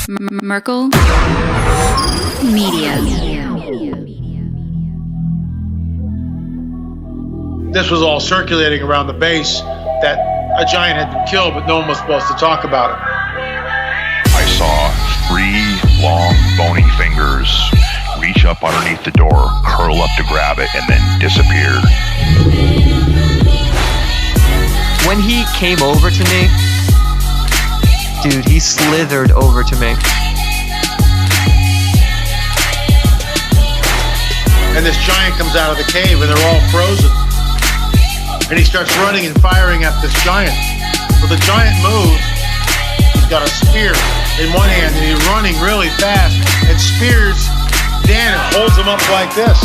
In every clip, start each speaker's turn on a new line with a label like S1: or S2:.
S1: Merkel Media.
S2: This was all circulating around the base that a giant had been killed, but no one was supposed to talk about it.
S3: I saw 3 long, bony fingers reach up underneath the door, curl up to grab it, and then disappear.
S4: When he came over to me, dude, he slithered over to me.
S2: And this giant comes out of the cave and they're all frozen. And he starts running and firing at this giant. Well, the giant moves. He's got a spear in one hand and he's running really fast and spears Dan and holds him up like this.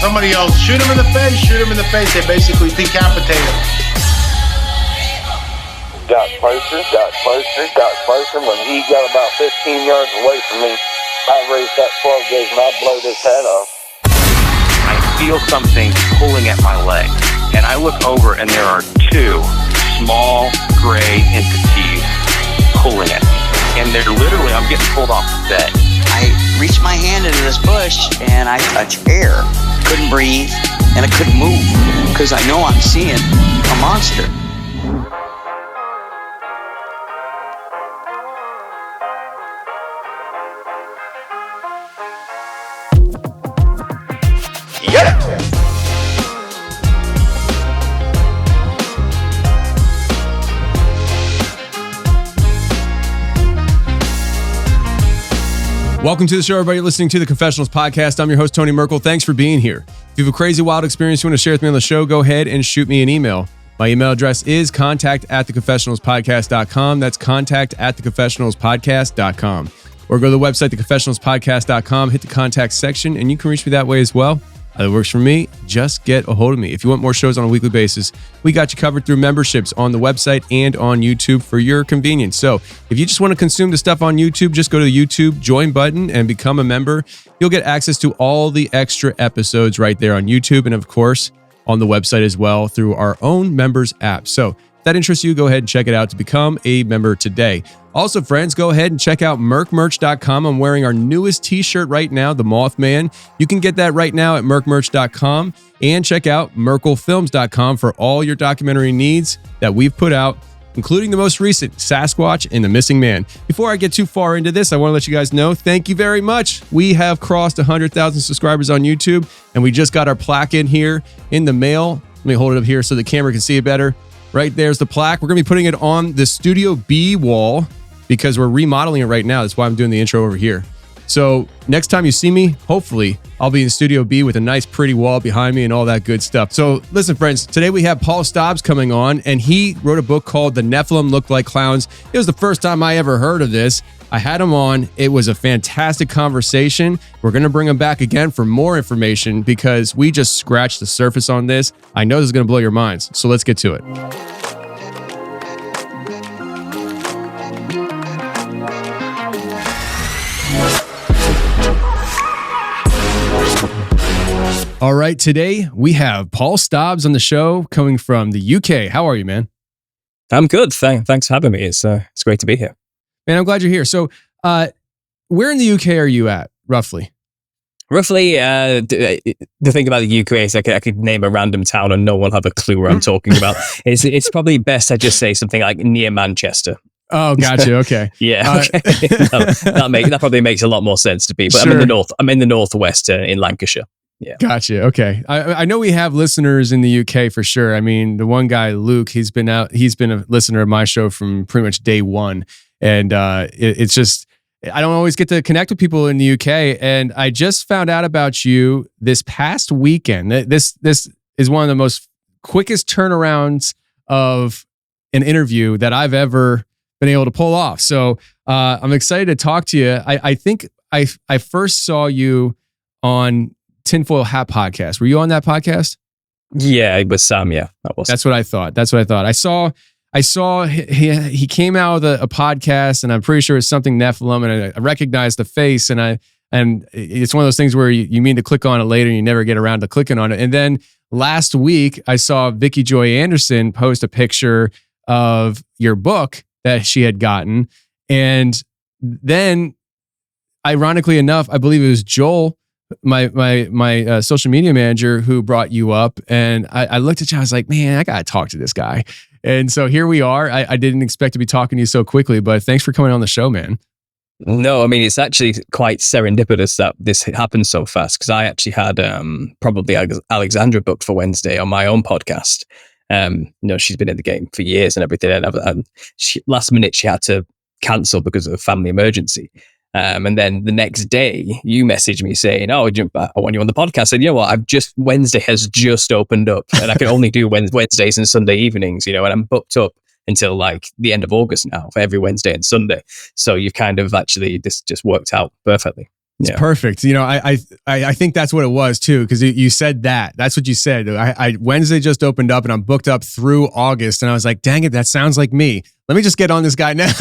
S2: Somebody else, shoot him in the face, shoot him in the face. They basically decapitate him.
S5: Got closer. When he got about 15 yards away from me, I raised that 12 gauge and I blowed his head off.
S6: I feel something pulling at my leg, and I look over and there are 2 small gray entities pulling at me. And they're literally, I'm getting pulled off the bed.
S7: I reached my hand into this bush and I touched air. Couldn't breathe and I couldn't move because I know I'm seeing a monster.
S8: Welcome to the show, everybody listening to the Confessionals podcast. I'm your host, Tony Merkel. Thanks for being here. If you have a crazy, wild experience you want to share with me on the show, go ahead and shoot me an email. My email address is contact@theconfessionalspodcast.com. That's contact@theconfessionalspodcast.com. Or go to the website, theconfessionalspodcast.com, hit the contact section, and you can reach me that way as well. That works for me. Just get a hold of me. If you want more shows on a weekly basis, we got you covered through memberships on the website and on YouTube for your convenience. So if you just want to consume the stuff on YouTube, just go to the YouTube join button and become a member. You'll get access to all the extra episodes right there on YouTube and, of course, on the website as well through our own members app. So if that interests you, go ahead and check it out to become a member today. Also, friends, go ahead and check out merkmerch.com. I'm wearing our newest t-shirt right now, the Mothman. You can get that right now at merkmerch.com, and check out merkelfilms.com for all your documentary needs that we've put out, including the most recent, Sasquatch and the Missing Man. Before I get too far into this, I want to let you guys know, thank you very much. We have crossed 100,000 subscribers on YouTube, and we just got our plaque in here in the mail. Let me hold it up here so the camera can see it better. Right there's the plaque. We're going to be putting it on the Studio B wall, because we're remodeling it right now. That's why I'm doing the intro over here. So next time you see me, hopefully I'll be in Studio B with a nice pretty wall behind me and all that good stuff. So listen, friends, today we have Paul Stobbs coming on, and he wrote a book called The Nephilim Look Like Clowns. It was the first time I ever heard of this. I had him on. It was a fantastic conversation. We're going to bring him back again for more information because we just scratched the surface on this. I know this is going to blow your minds. So let's get to it. All right, today we have Paul Stobbs on the show coming from the UK. How are you, man?
S9: I'm good. Thanks for having me. It's great to be here.
S8: Man, I'm glad you're here. So where in the UK are you at, roughly?
S9: Roughly, the thing about the UK is I could name a random town and no one will have a clue where I'm talking about. It's probably best I just say something like near Manchester.
S8: Oh, gotcha. Okay.
S9: Yeah. Okay. that probably makes a lot more sense to me. But
S8: sure.
S9: I'm in the northwest in Lancashire. Yeah.
S8: Gotcha. Okay. I know we have listeners in the UK for sure. I mean, the one guy, Luke, he's been a listener of my show from pretty much day one. And it's just, I don't always get to connect with people in the UK. And I just found out about you this past weekend. This is one of the most quickest turnarounds of an interview that I've ever been able to pull off. So I'm excited to talk to you. I think I first saw you on Tinfoil Hat podcast. Were you on that podcast?
S9: Yeah, it was Sam. Yeah, that was.
S8: That's what I thought. I saw he came out with a podcast, and I'm pretty sure it's something Nephilim, and I recognized the face, and it's one of those things where you mean to click on it later, and you never get around to clicking on it. And then last week, I saw Vicky Joy Anderson post a picture of your book that she had gotten, and then, ironically enough, I believe it was Joel, my social media manager, who brought you up. And I looked at you, I was like, man, I got to talk to this guy. And so here we are. I didn't expect to be talking to you so quickly, but thanks for coming on the show, man.
S9: No, I mean, it's actually quite serendipitous that this happened so fast, because I actually had probably Alexandra booked for Wednesday on my own podcast. She's been in the game for years and everything. And last minute, she had to cancel because of a family emergency. And then the next day, you messaged me saying, "Oh, I want you on the podcast." I said, "You know what? Wednesday has just opened up, and I can only do Wednesdays and Sunday evenings, and I'm booked up until like the end of August now for every Wednesday and Sunday." So you kind of actually, this just worked out perfectly.
S8: It's perfect. I think that's what it was too, because you said that. That's what you said. I Wednesday just opened up and I'm booked up through August, and I was like, dang it, that sounds like me. Let me just get on this guy now.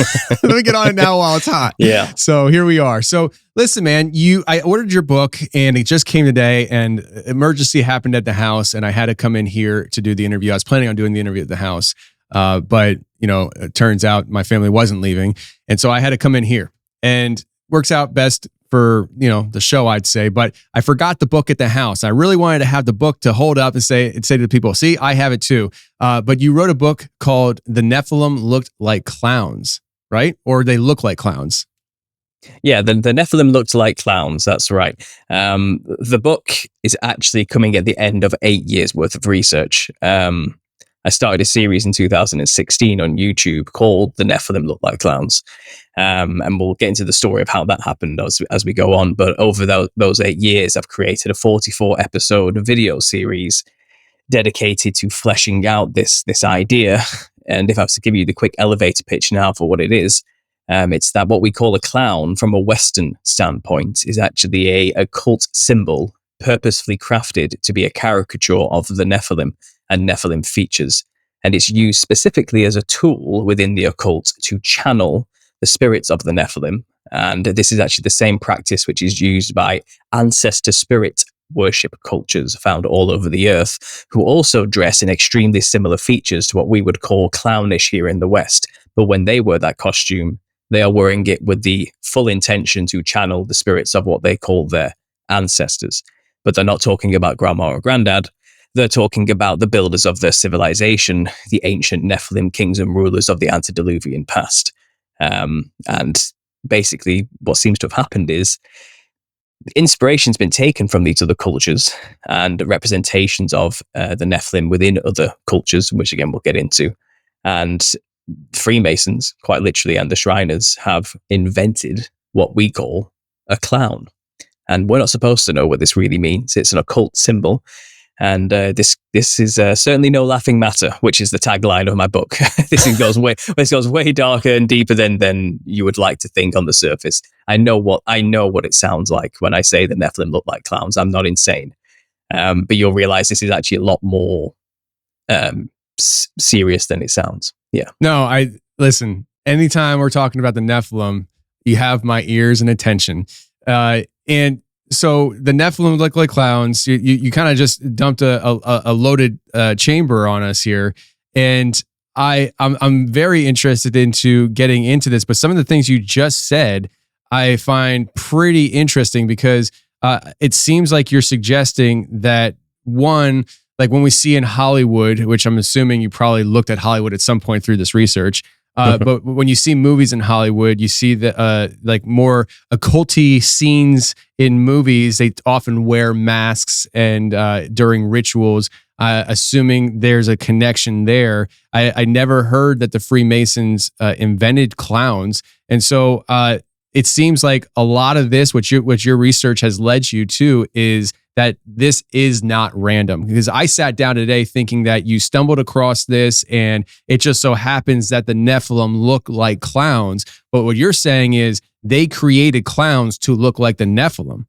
S8: Let me get on it now while it's hot.
S9: Yeah.
S8: So here we are. So listen, man, I ordered your book and it just came today, and emergency happened at the house, and I had to come in here to do the interview. I was planning on doing the interview at the house, but it turns out my family wasn't leaving, and so I had to come in here, and works out best for the show, I'd say. But I forgot the book at the house. I really wanted to have the book to hold up and say to the people, see, I have it too. But you wrote a book called The Nephilim Looked Like Clowns, right? Or They Look Like Clowns.
S9: Yeah, the Nephilim Looked Like Clowns. That's right. The book is actually coming at the end of 8 years worth of research. I started a series in 2016 on YouTube called The Nephilim Look Like Clowns. And we'll get into the story of how that happened as we go on. But over those 8 years, I've created a 44-episode video series dedicated to fleshing out this idea. And if I was to give you the quick elevator pitch now for what it is, it's that what we call a clown from a Western standpoint is actually a occult symbol purposefully crafted to be a caricature of the Nephilim and Nephilim features. And it's used specifically as a tool within the occult to channel the spirits of the Nephilim. And this is actually the same practice which is used by ancestor spirit worship cultures found all over the earth, who also dress in extremely similar features to what we would call clownish here in the West. But when they wear that costume, they are wearing it with the full intention to channel the spirits of what they call their ancestors. But they're not talking about grandma or granddad. They're talking about the builders of their civilization, the ancient Nephilim kings and rulers of the antediluvian past. And basically what seems to have happened is inspiration's been taken from these other cultures and representations of the Nephilim within other cultures, which again we'll get into. And Freemasons, quite literally, and the Shriners have invented what we call a clown. And we're not supposed to know what this really means. It's an occult symbol. And this is certainly no laughing matter, which is the tagline of my book. This goes way darker and deeper than you would like to think on the surface. I know what it sounds like when I say the Nephilim look like clowns. I'm not insane, but you'll realize this is actually a lot more serious than it sounds. Yeah.
S8: No, listen. Anytime we're talking about the Nephilim, you have my ears and attention. And so the Nephilim look like clowns. You kind of just dumped a loaded chamber on us here, and I'm very interested into getting into this. But some of the things you just said, I find pretty interesting because it seems like you're suggesting that one, like when we see in Hollywood, which I'm assuming you probably looked at Hollywood at some point through this research. But when you see movies in Hollywood, you see the like more occulty scenes in movies. They often wear masks and during rituals, assuming there's a connection there. I never heard that the Freemasons invented clowns, and so it seems like a lot of this, what your research has led you to, is that this is not random. Because I sat down today thinking that you stumbled across this and it just so happens that the Nephilim look like clowns. But what you're saying is they created clowns to look like the Nephilim.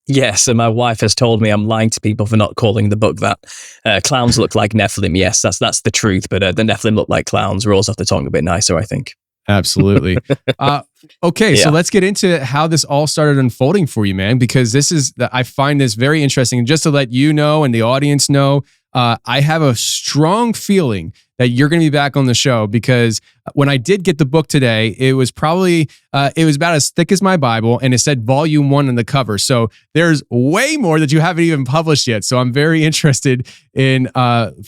S9: Yes, and my wife has told me I'm lying to people for not calling the book that. Clowns look like Nephilim. Yes, that's the truth. But the Nephilim look like clowns. Rolls off the tongue a bit nicer, I think.
S8: Absolutely. Okay, yeah. So let's get into how this all started unfolding for you, man, because I find this very interesting. And just to let you know and the audience know, I have a strong feeling that you're going to be back on the show, because when I did get the book today, it was probably, it was about as thick as my Bible, and it said volume 1 on the cover. So there's way more that you haven't even published yet. So I'm very interested in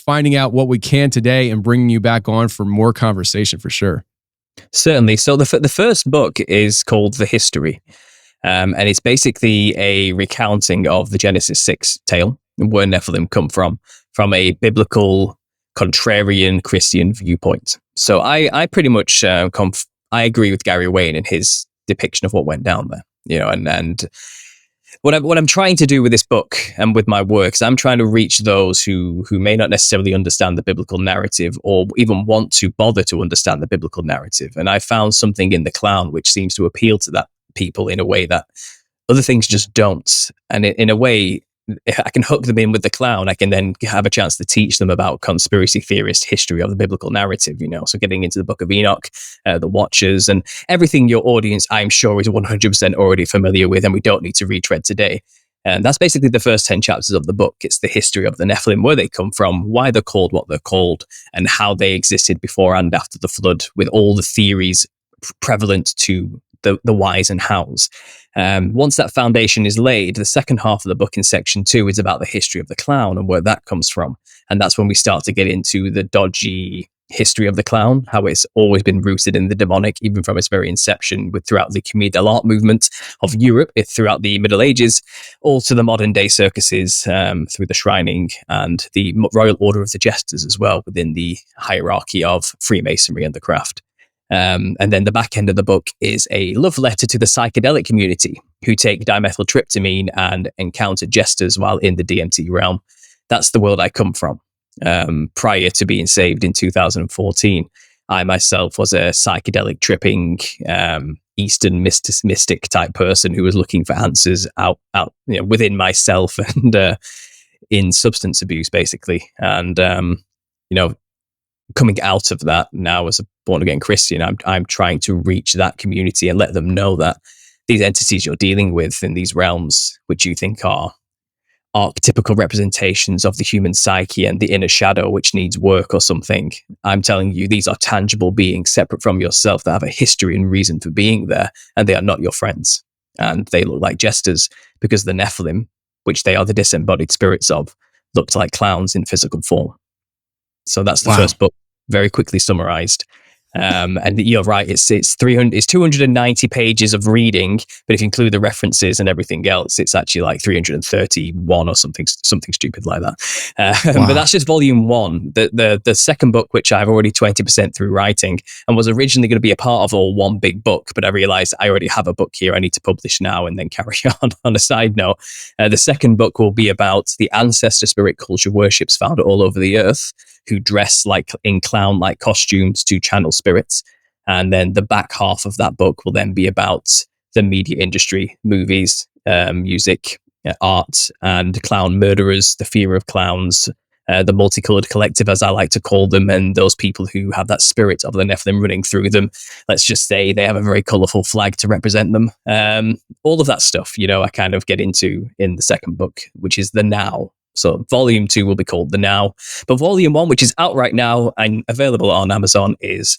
S8: finding out what we can today and bringing you back on for more conversation for sure.
S9: Certainly. So the first book is called The History. And it's basically a recounting of the Genesis 6 tale, where Nephilim come from a biblical, contrarian Christian viewpoint. So I pretty much I agree with Gary Wayne in his depiction of what went down there. You know, and what I'm trying to do with this book and with my works, I'm trying to reach those who may not necessarily understand the biblical narrative or even want to bother to understand the biblical narrative. And I found something in the clown which seems to appeal to that people in a way that other things just don't. And in a way, if I can hook them in with the clown, I can then have a chance to teach them about conspiracy theorist history of the biblical narrative, you know. So getting into the Book of Enoch, the Watchers, and everything your audience, I'm sure, is 100% already familiar with, and we don't need to retread today. And that's basically the first 10 chapters of the book. It's the history of the Nephilim, where they come from, why they're called what they're called, and how they existed before and after the flood, with all the theories prevalent to the whys and hows. Once that foundation is laid, the second half of the book in section 2 is about the history of the clown and where that comes from. And that's when we start to get into the dodgy history of the clown, how it's always been rooted in the demonic, even from its very inception, throughout the Commedia dell'arte movement of Europe, throughout the Middle Ages, all to the modern day circuses, through the shrining and the Royal Order of the Jesters as well, within the hierarchy of Freemasonry and the craft. And then the back end of the book is a love letter to the psychedelic community who take dimethyltryptamine and encounter jesters while in the DMT realm. That's the world I come from. Prior to being saved in 2014, I myself was a psychedelic tripping, Eastern mystic type person who was looking for answers out, you know, within myself and in substance abuse, basically. And you know, coming out of that now as a born again Christian, I'm trying to reach that community and let them know that these entities you're dealing with in these realms, which you think are archetypical representations of the human psyche and the inner shadow which needs work or something, I'm telling you, these are tangible beings separate from yourself that have a history and reason for being there, and they are not your friends. And they look like jesters because the Nephilim, which they are the disembodied spirits of, looked like clowns in physical form. So that's the first book, very quickly summarized. And you're right, it's 290 pages of reading, but if you include the references and everything else, it's actually like 331 or something stupid like that. But that's just volume 1. The second book, which I've already 20% through writing and was originally going to be a part of all one big book, but I realized I already have a book here I need to publish now and then carry on a side note. The second book will be about the ancestor spirit culture worships found all over the earth, who dress like in clown-like costumes to channel spirits. And then the back half of that book will then be about the media industry, movies, music, art, and clown murderers, the fear of clowns, the multicolored collective, as I like to call them, and those people who have that spirit of the Nephilim running through them. Let's just say they have a very colorful flag to represent them. All of that stuff, you know, I kind of get into in the second book, which is The Now. So volume 2 will be called The Now. But volume 1, which is out right now and available on Amazon, is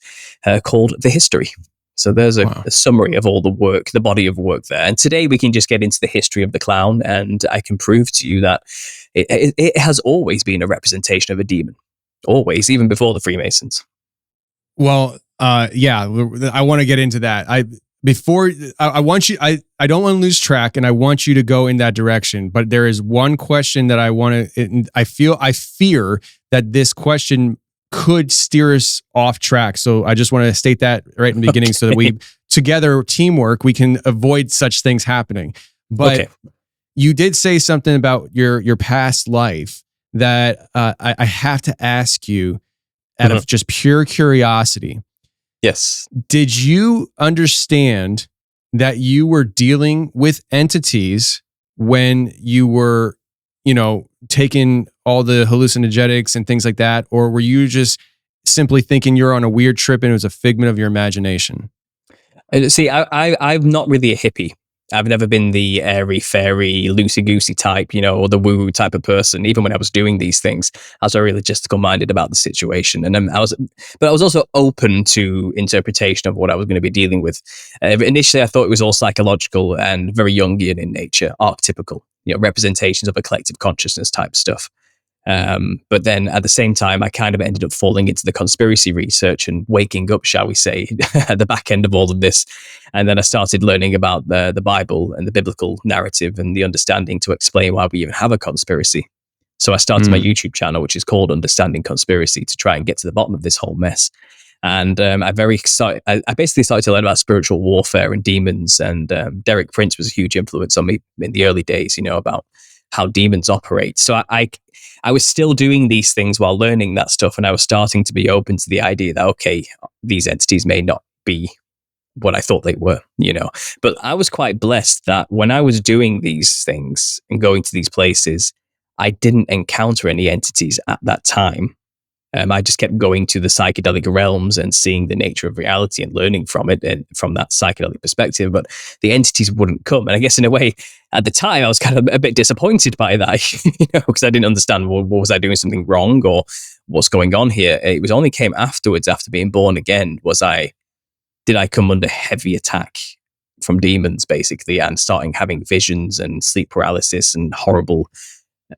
S9: called The History. So there's a summary of all the work, the body of work there. And today we can just get into the history of the clown, and I can prove to you that it has always been a representation of a demon. Always, even before the Freemasons.
S8: Well, yeah, I want to get into that. I want you, I don't want to lose track, and I want you to go in that direction. But there is one question that I want to, I fear that this question could steer us off track. So I just want to state that right in the beginning so that we, together, teamwork, we can avoid such things happening. But you did say something about your past life that I have to ask you out of just pure curiosity.
S9: Yes.
S8: Did you understand that you were dealing with entities when you were, you know, taking all the hallucinogenics and things like that? Or were you just simply thinking you're on a weird trip and it was a figment of your imagination?
S9: See, I'm not really a hippie. I've never been the airy fairy, loosey goosey type, or the woo woo type of person. Even when I was doing these things, I was very logistical minded about the situation, and I was also open to interpretation of what I was going to be dealing with. Initially, I thought it was all psychological and very Jungian in nature, archetypical, representations of a collective consciousness type stuff. But then at the same time, I kind of ended up falling into the conspiracy research and waking up, shall we say, at the back end of all of this. And then I started learning about the Bible and the biblical narrative and the understanding to explain why we even have a conspiracy. So I started my YouTube channel, which is called Understanding Conspiracy, to try and get to the bottom of this whole mess. And I basically started to learn about spiritual warfare and demons. And Derek Prince was a huge influence on me in the early days, about how demons operate. So I was still doing these things while learning that stuff, and I was starting to be open to the idea that, okay, these entities may not be what I thought they were, But I was quite blessed that when I was doing these things and going to these places, I didn't encounter any entities at that time. I just kept going to the psychedelic realms and seeing the nature of reality and learning from it and from that psychedelic perspective. But the entities wouldn't come. And I guess in a way, at the time, I was kind of a bit disappointed by that, because I didn't understand, was I doing something wrong or what's going on here? It was only came afterwards, after being born again, did I come under heavy attack from demons, basically, and starting having visions and sleep paralysis and horrible.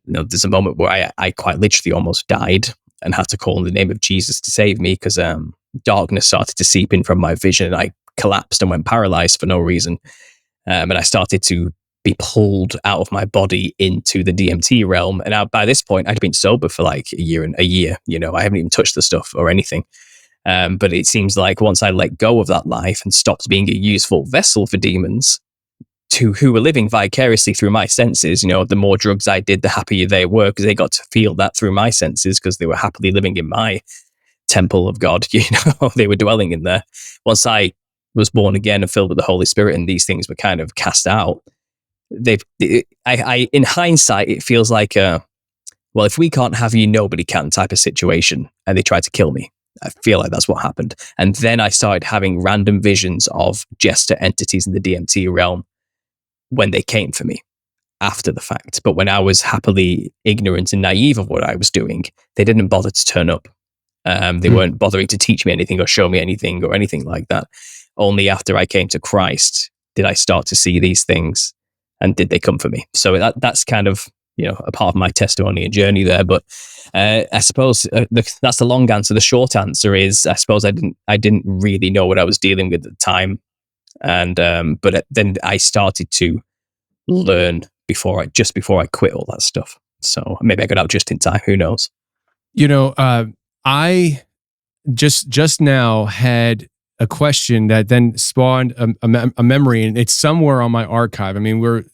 S9: There's a moment where I quite literally almost died and had to call on the name of Jesus to save me, because darkness started to seep in from my vision, and I collapsed and went paralyzed for no reason. And I started to be pulled out of my body into the DMT realm. And by this point, I'd been sober for like a year. I haven't even touched the stuff or anything. But it seems like once I let go of that life and stopped being a useful vessel for demons, who were living vicariously through my senses, the more drugs I did, the happier they were, because they got to feel that through my senses, because they were happily living in my temple of God. They were dwelling in there. Once I was born again and filled with the Holy Spirit, and these things were kind of cast out, in hindsight, it feels like well, if we can't have you, nobody can type of situation, and they tried to kill me. I feel like that's what happened. And then I started having random visions of Jester entities in the DMT realm when they came for me after the fact. But when I was happily ignorant and naive of what I was doing, they didn't bother to turn up. They weren't bothering to teach me anything or show me anything or anything like that. Only after I came to Christ did I start to see these things, and did they come for me. So that's kind of, a part of my testimony and journey there. But I suppose that's the long answer. The short answer is, I suppose I didn't really know what I was dealing with at the time. And but then I started to learn just before I quit all that stuff. So maybe I got out just in time. Who knows?
S8: I just now had a question that then spawned a memory, and it's somewhere on my archive. I mean, we're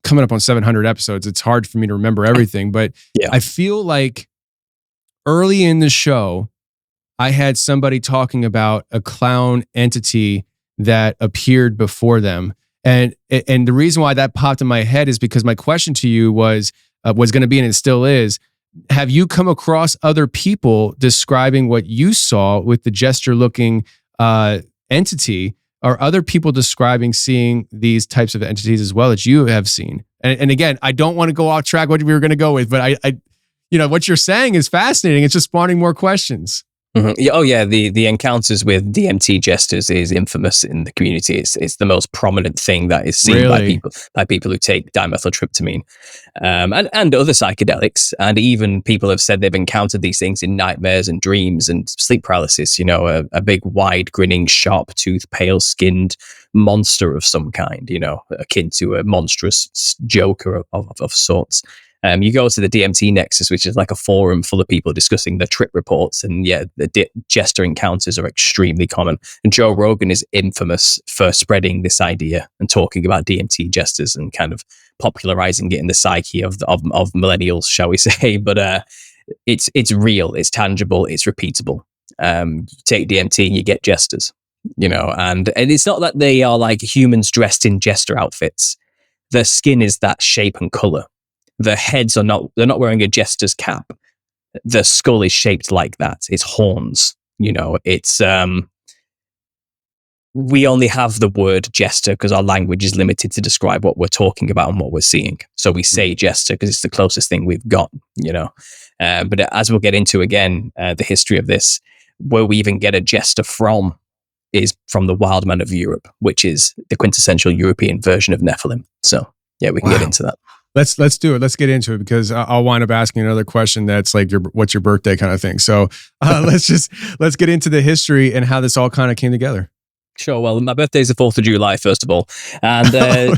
S8: coming up on 700 episodes. It's hard for me to remember everything, but yeah. I feel like early in the show, I had somebody talking about a clown entity that appeared before them. And the reason why that popped in my head is because my question to you was going to be, and it still is, have you come across other people describing what you saw with the Jester-looking entity? Are other people describing seeing these types of entities as well that you have seen? And again, I don't want to go off track what we were going to go with, but I what you're saying is fascinating. It's just spawning more questions.
S9: Mm-hmm. Oh yeah, the encounters with DMT jesters is infamous in the community. It's the most prominent thing that is seen by people who take dimethyltryptamine, and other psychedelics. And even people have said they've encountered these things in nightmares and dreams and sleep paralysis. A big, wide, grinning, sharp-toothed, pale-skinned monster of some kind. Akin to a monstrous Joker of sorts. You go to the DMT Nexus, which is like a forum full of people discussing the trip reports, and the Jester encounters are extremely common. And Joe Rogan is infamous for spreading this idea and talking about DMT Jesters and kind of popularizing it in the psyche of millennials, shall we say? But it's real, it's tangible, it's repeatable. You take DMT and you get Jesters, and it's not that they are like humans dressed in Jester outfits. Their skin is that shape and color. The heads they're not wearing a Jester's cap. The skull is shaped like that. It's horns, it's, we only have the word Jester because our language is limited to describe what we're talking about and what we're seeing. So we say Jester because it's the closest thing we've got, you know. But as we'll get into again, the history of this, where we even get a Jester from is from the Wild Man of Europe, which is the quintessential European version of Nephilim. So yeah, we can get into that.
S8: Let's do it. Let's get into it, because I'll wind up asking another question that's like what's your birthday kind of thing. So let's get into the history and how this all kind of came together.
S9: Sure. Well, my birthday is the 4th of July, first of all. And, and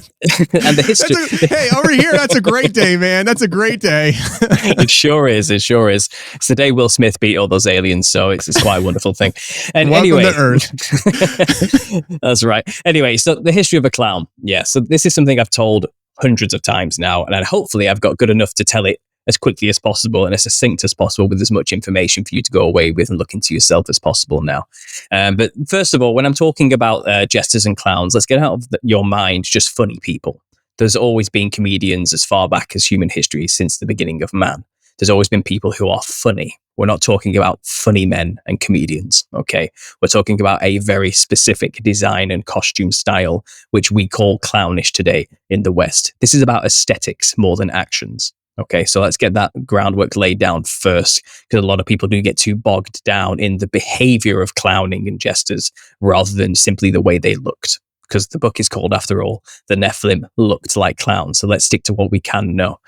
S9: the history.
S8: Hey, over here, that's a great day, man. That's a great day.
S9: It sure is. It sure is. It's the day Will Smith beat all those aliens. So it's quite a wonderful thing. And
S8: welcome
S9: anyway,
S8: to Earth.
S9: That's right. Anyway, so the history of a clown. Yeah. So this is something I've told hundreds of times now. And hopefully I've got good enough to tell it as quickly as possible and as succinct as possible, with as much information for you to go away with and look into yourself as possible now. But first of all, when I'm talking about jesters and clowns, let's get out of your mind just funny people. There's always been comedians as far back as human history, since the beginning of man. There's always been people who are funny. We're not talking about funny men and comedians, okay? We're talking about a very specific design and costume style, which we call clownish today in the West. This is about aesthetics more than actions. Okay, so let's get that groundwork laid down first, because a lot of people do get too bogged down in the behavior of clowning and jesters rather than simply the way they looked, because the book is called, after all, The Nephilim Looked Like Clowns. So let's stick to what we can know.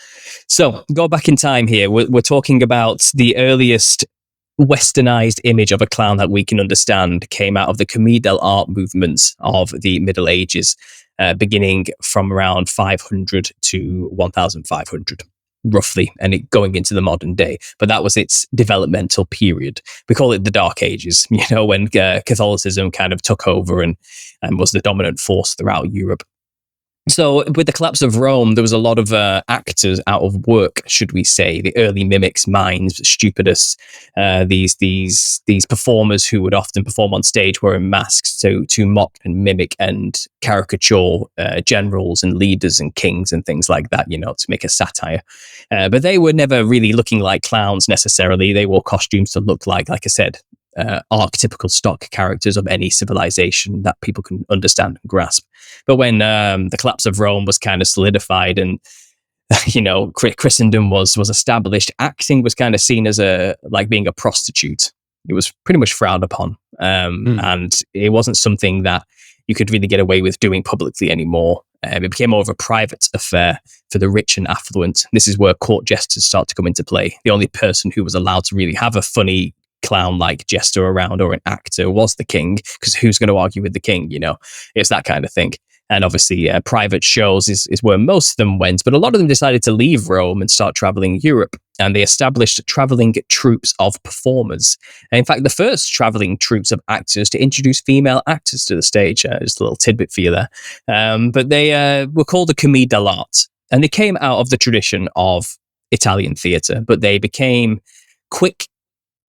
S9: So go back in time here. We're talking about the earliest westernized image of a clown that we can understand came out of the comedial art movements of the Middle Ages, beginning from around 500 to 1500. Roughly, and it going into the modern day. But that was its developmental period. We call it the Dark Ages, you know, when Catholicism kind of took over and was the dominant force throughout Europe. So with the collapse of Rome, there was a lot of actors out of work, should we say. The early mimics, mimes, stupidists, these performers who would often perform on stage wearing masks to mock and mimic and caricature generals and leaders and kings and things like that, you know, to make a satire. But they were never really looking like clowns necessarily. They wore costumes to look like I said, archetypical stock characters of any civilization that people can understand and grasp. But when the collapse of Rome was kind of solidified and, you know, Christendom was established, acting was kind of seen as being a prostitute. It was pretty much frowned upon. And it wasn't something that you could really get away with doing publicly anymore. It became more of a private affair for the rich and affluent. This is where court jesters start to come into play. The only person who was allowed to really have a funny clown-like jester around, or an actor, was the king, because who's going to argue with the king, you know? It's that kind of thing. And obviously private shows is where most of them went, but a lot of them decided to leave Rome and start traveling Europe, and they established traveling troupes of performers. And in fact, the first traveling troupes of actors to introduce female actors to the stage, just a little tidbit for you there, but they were called the Commedia dell'arte, and they came out of the tradition of Italian theatre, but they became quick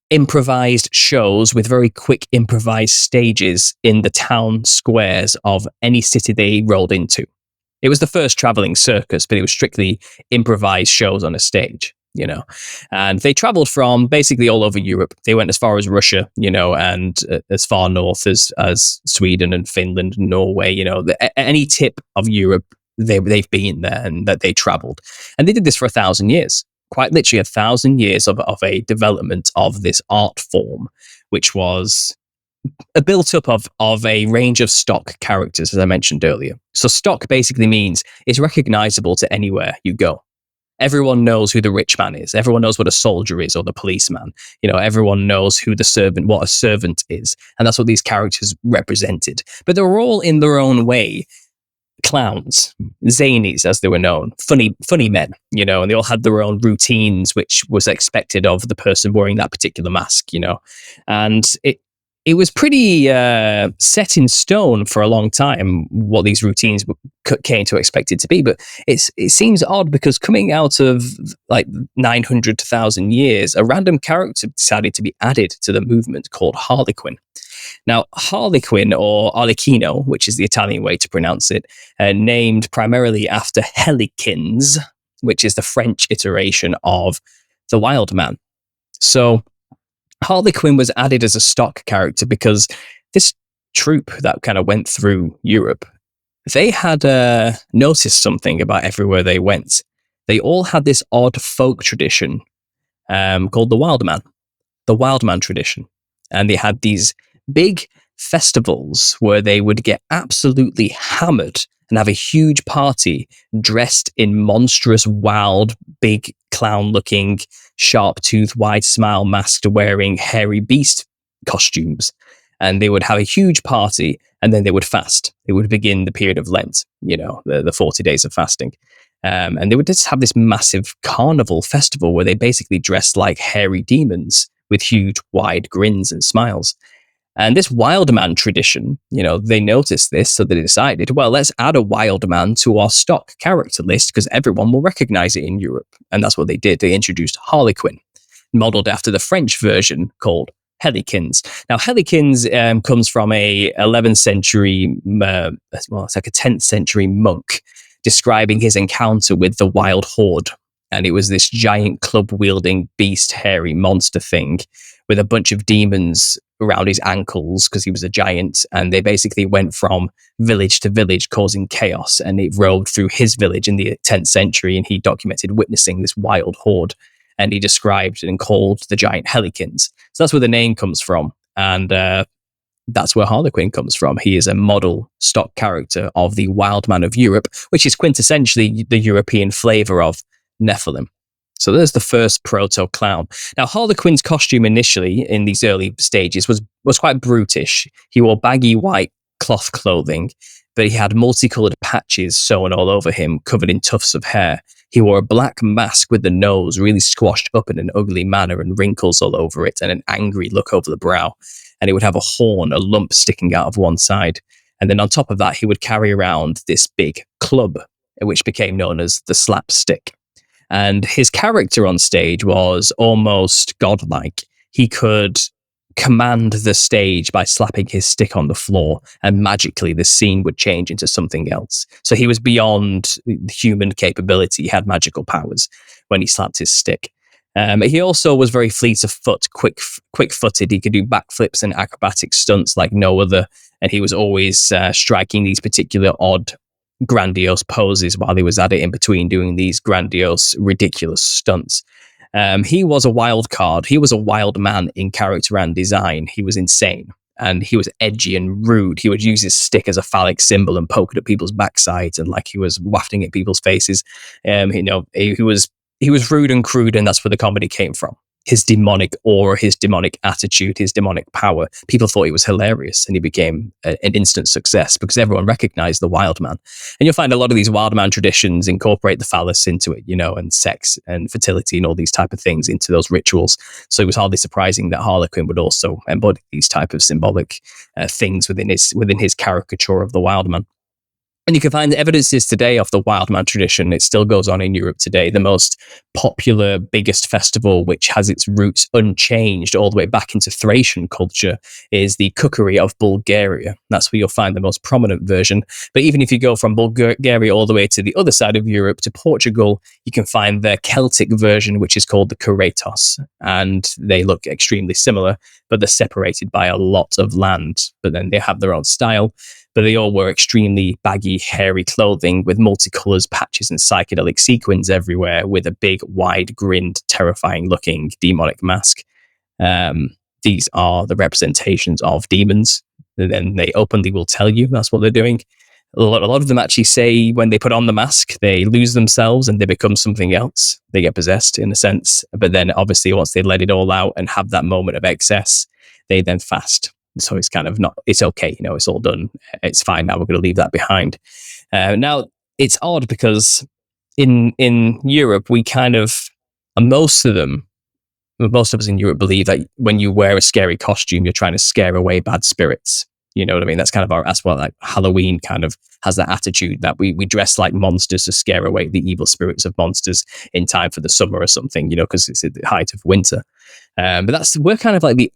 S9: improvised shows with very quick improvised stages in the town squares of any city they rolled into. It was the first traveling circus, but it was strictly improvised shows on a stage, you know. And they traveled from basically all over Europe. They went as far as Russia, you know, and as far north as Sweden and Finland and Norway, you know. Any tip of Europe, they've been there, and that they traveled. And they did this for 1,000 years. Quite literally 1,000 years of a development of this art form, which was built up of a range of stock characters, as I mentioned earlier. So stock basically means it's recognizable to anywhere you go. Everyone knows who the rich man is. Everyone knows what a soldier is, or the policeman. You know, everyone knows who what a servant is. And that's what these characters represented. But they were all in their own way clowns, zanies as they were known, funny men, you know, and they all had their own routines, which was expected of the person wearing that particular mask, you know. And it was pretty set in stone for a long time what these routines came to expect it to be. But it seems odd, because coming out of like 900 to 1,000 years, a random character decided to be added to the movement called Harlequin. Now, Harlequin, or Arlecchino, which is the Italian way to pronounce it, named primarily after Harlequins, which is the French iteration of the Wild Man. So Harlequin was added as a stock character because this troupe that kind of went through Europe, they had noticed something about everywhere they went. They all had this odd folk tradition called the Wild Man tradition. And they had these big festivals where they would get absolutely hammered and have a huge party dressed in monstrous, wild, big clown-looking, sharp-toothed, wide smile, masked, wearing hairy beast costumes. And they would have a huge party, and then they would fast. They would begin the period of Lent, the 40 days of fasting. And they would just have this massive carnival festival where they basically dressed like hairy demons with huge, wide grins and smiles. And this wild man tradition, they noticed this, so they decided, well, let's add a wild man to our stock character list because everyone will recognize it in Europe. And that's what they did. They introduced Harlequin, modeled after the French version called Harlequins. Now, Harlequins comes from a 11th century, it's like a 10th century monk describing his encounter with the wild horde. And it was this giant club-wielding beast, hairy monster thing with a bunch of demons around his ankles because he was a giant. And they basically went from village to village causing chaos. And it roved through his village in the 10th century. And he documented witnessing this wild horde. And he described and called the giant Harlequins. So that's where the name comes from. And that's where Harlequin comes from. He is a model stock character of the Wild Man of Europe, which is quintessentially the European flavor of Nephilim. So there's the first proto-clown. Now, Harlequin's costume initially in these early stages was quite brutish. He wore baggy white cloth clothing, but he had multicolored patches sewn all over him, covered in tufts of hair. He wore a black mask with the nose really squashed up in an ugly manner and wrinkles all over it and an angry look over the brow. And he would have a horn, a lump sticking out of one side. And then on top of that, he would carry around this big club, which became known as the slapstick. And his character on stage was almost godlike. He could command the stage by slapping his stick on the floor, and magically the scene would change into something else. So he was beyond human capability. He had magical powers when he slapped his stick. He also was very fleet of foot, quick-footed. He could do backflips and acrobatic stunts like no other. And he was always striking these particular odd, grandiose poses while he was at it in between doing these grandiose, ridiculous stunts. He was a wild card. He was a wild man in character and design. He was insane. And he was edgy and rude. He would use his stick as a phallic symbol and poke it at people's backsides and like he was wafting at people's faces. He was rude and crude, and that's where the comedy came from. His demonic aura, his demonic attitude, his demonic power. People thought he was hilarious, and he became an instant success because everyone recognized the wild man. And you'll find a lot of these wild man traditions incorporate the phallus into it, and sex and fertility and all these type of things into those rituals. So it was hardly surprising that Harlequin would also embody these type of symbolic things within his caricature of the wild man. And you can find the evidences today of the wild man tradition. It still goes on in Europe today. The most popular, biggest festival, which has its roots unchanged all the way back into Thracian culture, is the cookery of Bulgaria. That's where you'll find the most prominent version. But even if you go from Bulgaria all the way to the other side of Europe, to Portugal, you can find their Celtic version, which is called the Caricature. And they look extremely similar, but they're separated by a lot of land. But then they have their own style. But they all wear extremely baggy, hairy clothing with multicolours, patches and psychedelic sequins everywhere with a big, wide-grinned, terrifying-looking demonic mask. These are the representations of demons. And then they openly will tell you that's what they're doing. A lot of them actually say when they put on the mask, they lose themselves and they become something else. They get possessed, in a sense. But then, obviously, once they let it all out and have that moment of excess, they then fast. So it's kind of it's okay, it's all done. It's fine now, we're going to leave that behind. Now, it's odd because in Europe, we kind of, most of us in Europe believe that when you wear a scary costume, you're trying to scare away bad spirits. You know what I mean? That's kind of that's what like Halloween kind of has that attitude that we dress like monsters to scare away the evil spirits of monsters in time for the summer or something, because it's at the height of winter. But we're kind of like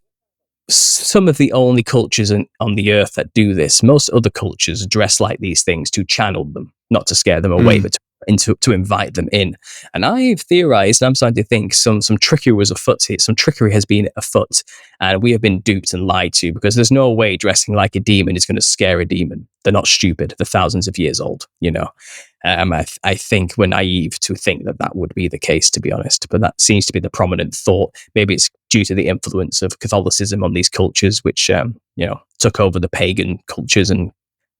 S9: some of the only cultures on the earth that do this. Most other cultures dress like these things to channel them, not to scare them away, but to to invite them in. And I've theorized, and I'm starting to think some trickery was afoot here. Some trickery has been afoot, and we have been duped and lied to, because there's no way dressing like a demon is going to scare a demon. They're not stupid. They're thousands of years old, you know. I think we're naive to think that would be the case, to be honest. But that seems to be the prominent thought. Maybe it's due to the influence of Catholicism on these cultures, which took over the pagan cultures and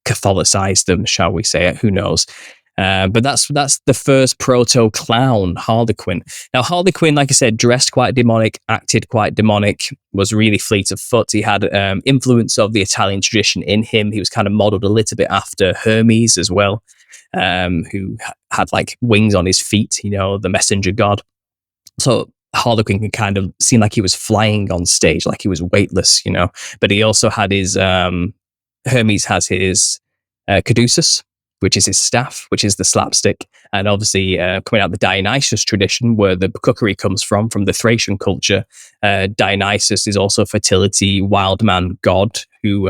S9: Catholicized them, shall we say it? Who knows? But that's the first proto-clown, Harlequin. Now, Harlequin, like I said, dressed quite demonic, acted quite demonic, was really fleet of foot. He had influence of the Italian tradition in him. He was kind of modeled a little bit after Hermes as well, who had like wings on his feet, you know, the messenger god. So Harlequin can kind of seem like he was flying on stage, like he was weightless, you know. But he also had his, Hermes has his caduceus, which is his staff, which is the slapstick. And obviously coming out of the Dionysus tradition, where the cookery comes from the Thracian culture, Dionysus is also a fertility wild man god who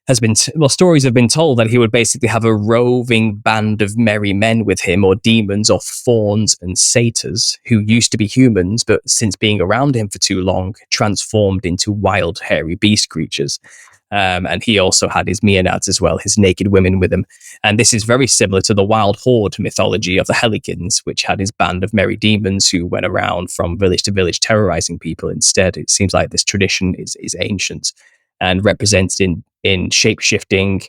S9: has been, stories have been told that he would basically have a roving band of merry men with him, or demons, or fauns and satyrs, who used to be humans, but since being around him for too long, transformed into wild, hairy beast creatures. And he also had his maenads as well, his naked women with him. And this is very similar to the wild horde mythology of the Harlequins, which had his band of merry demons who went around from village to village terrorizing people. Instead, it seems like this tradition is ancient and represented in shape-shifting,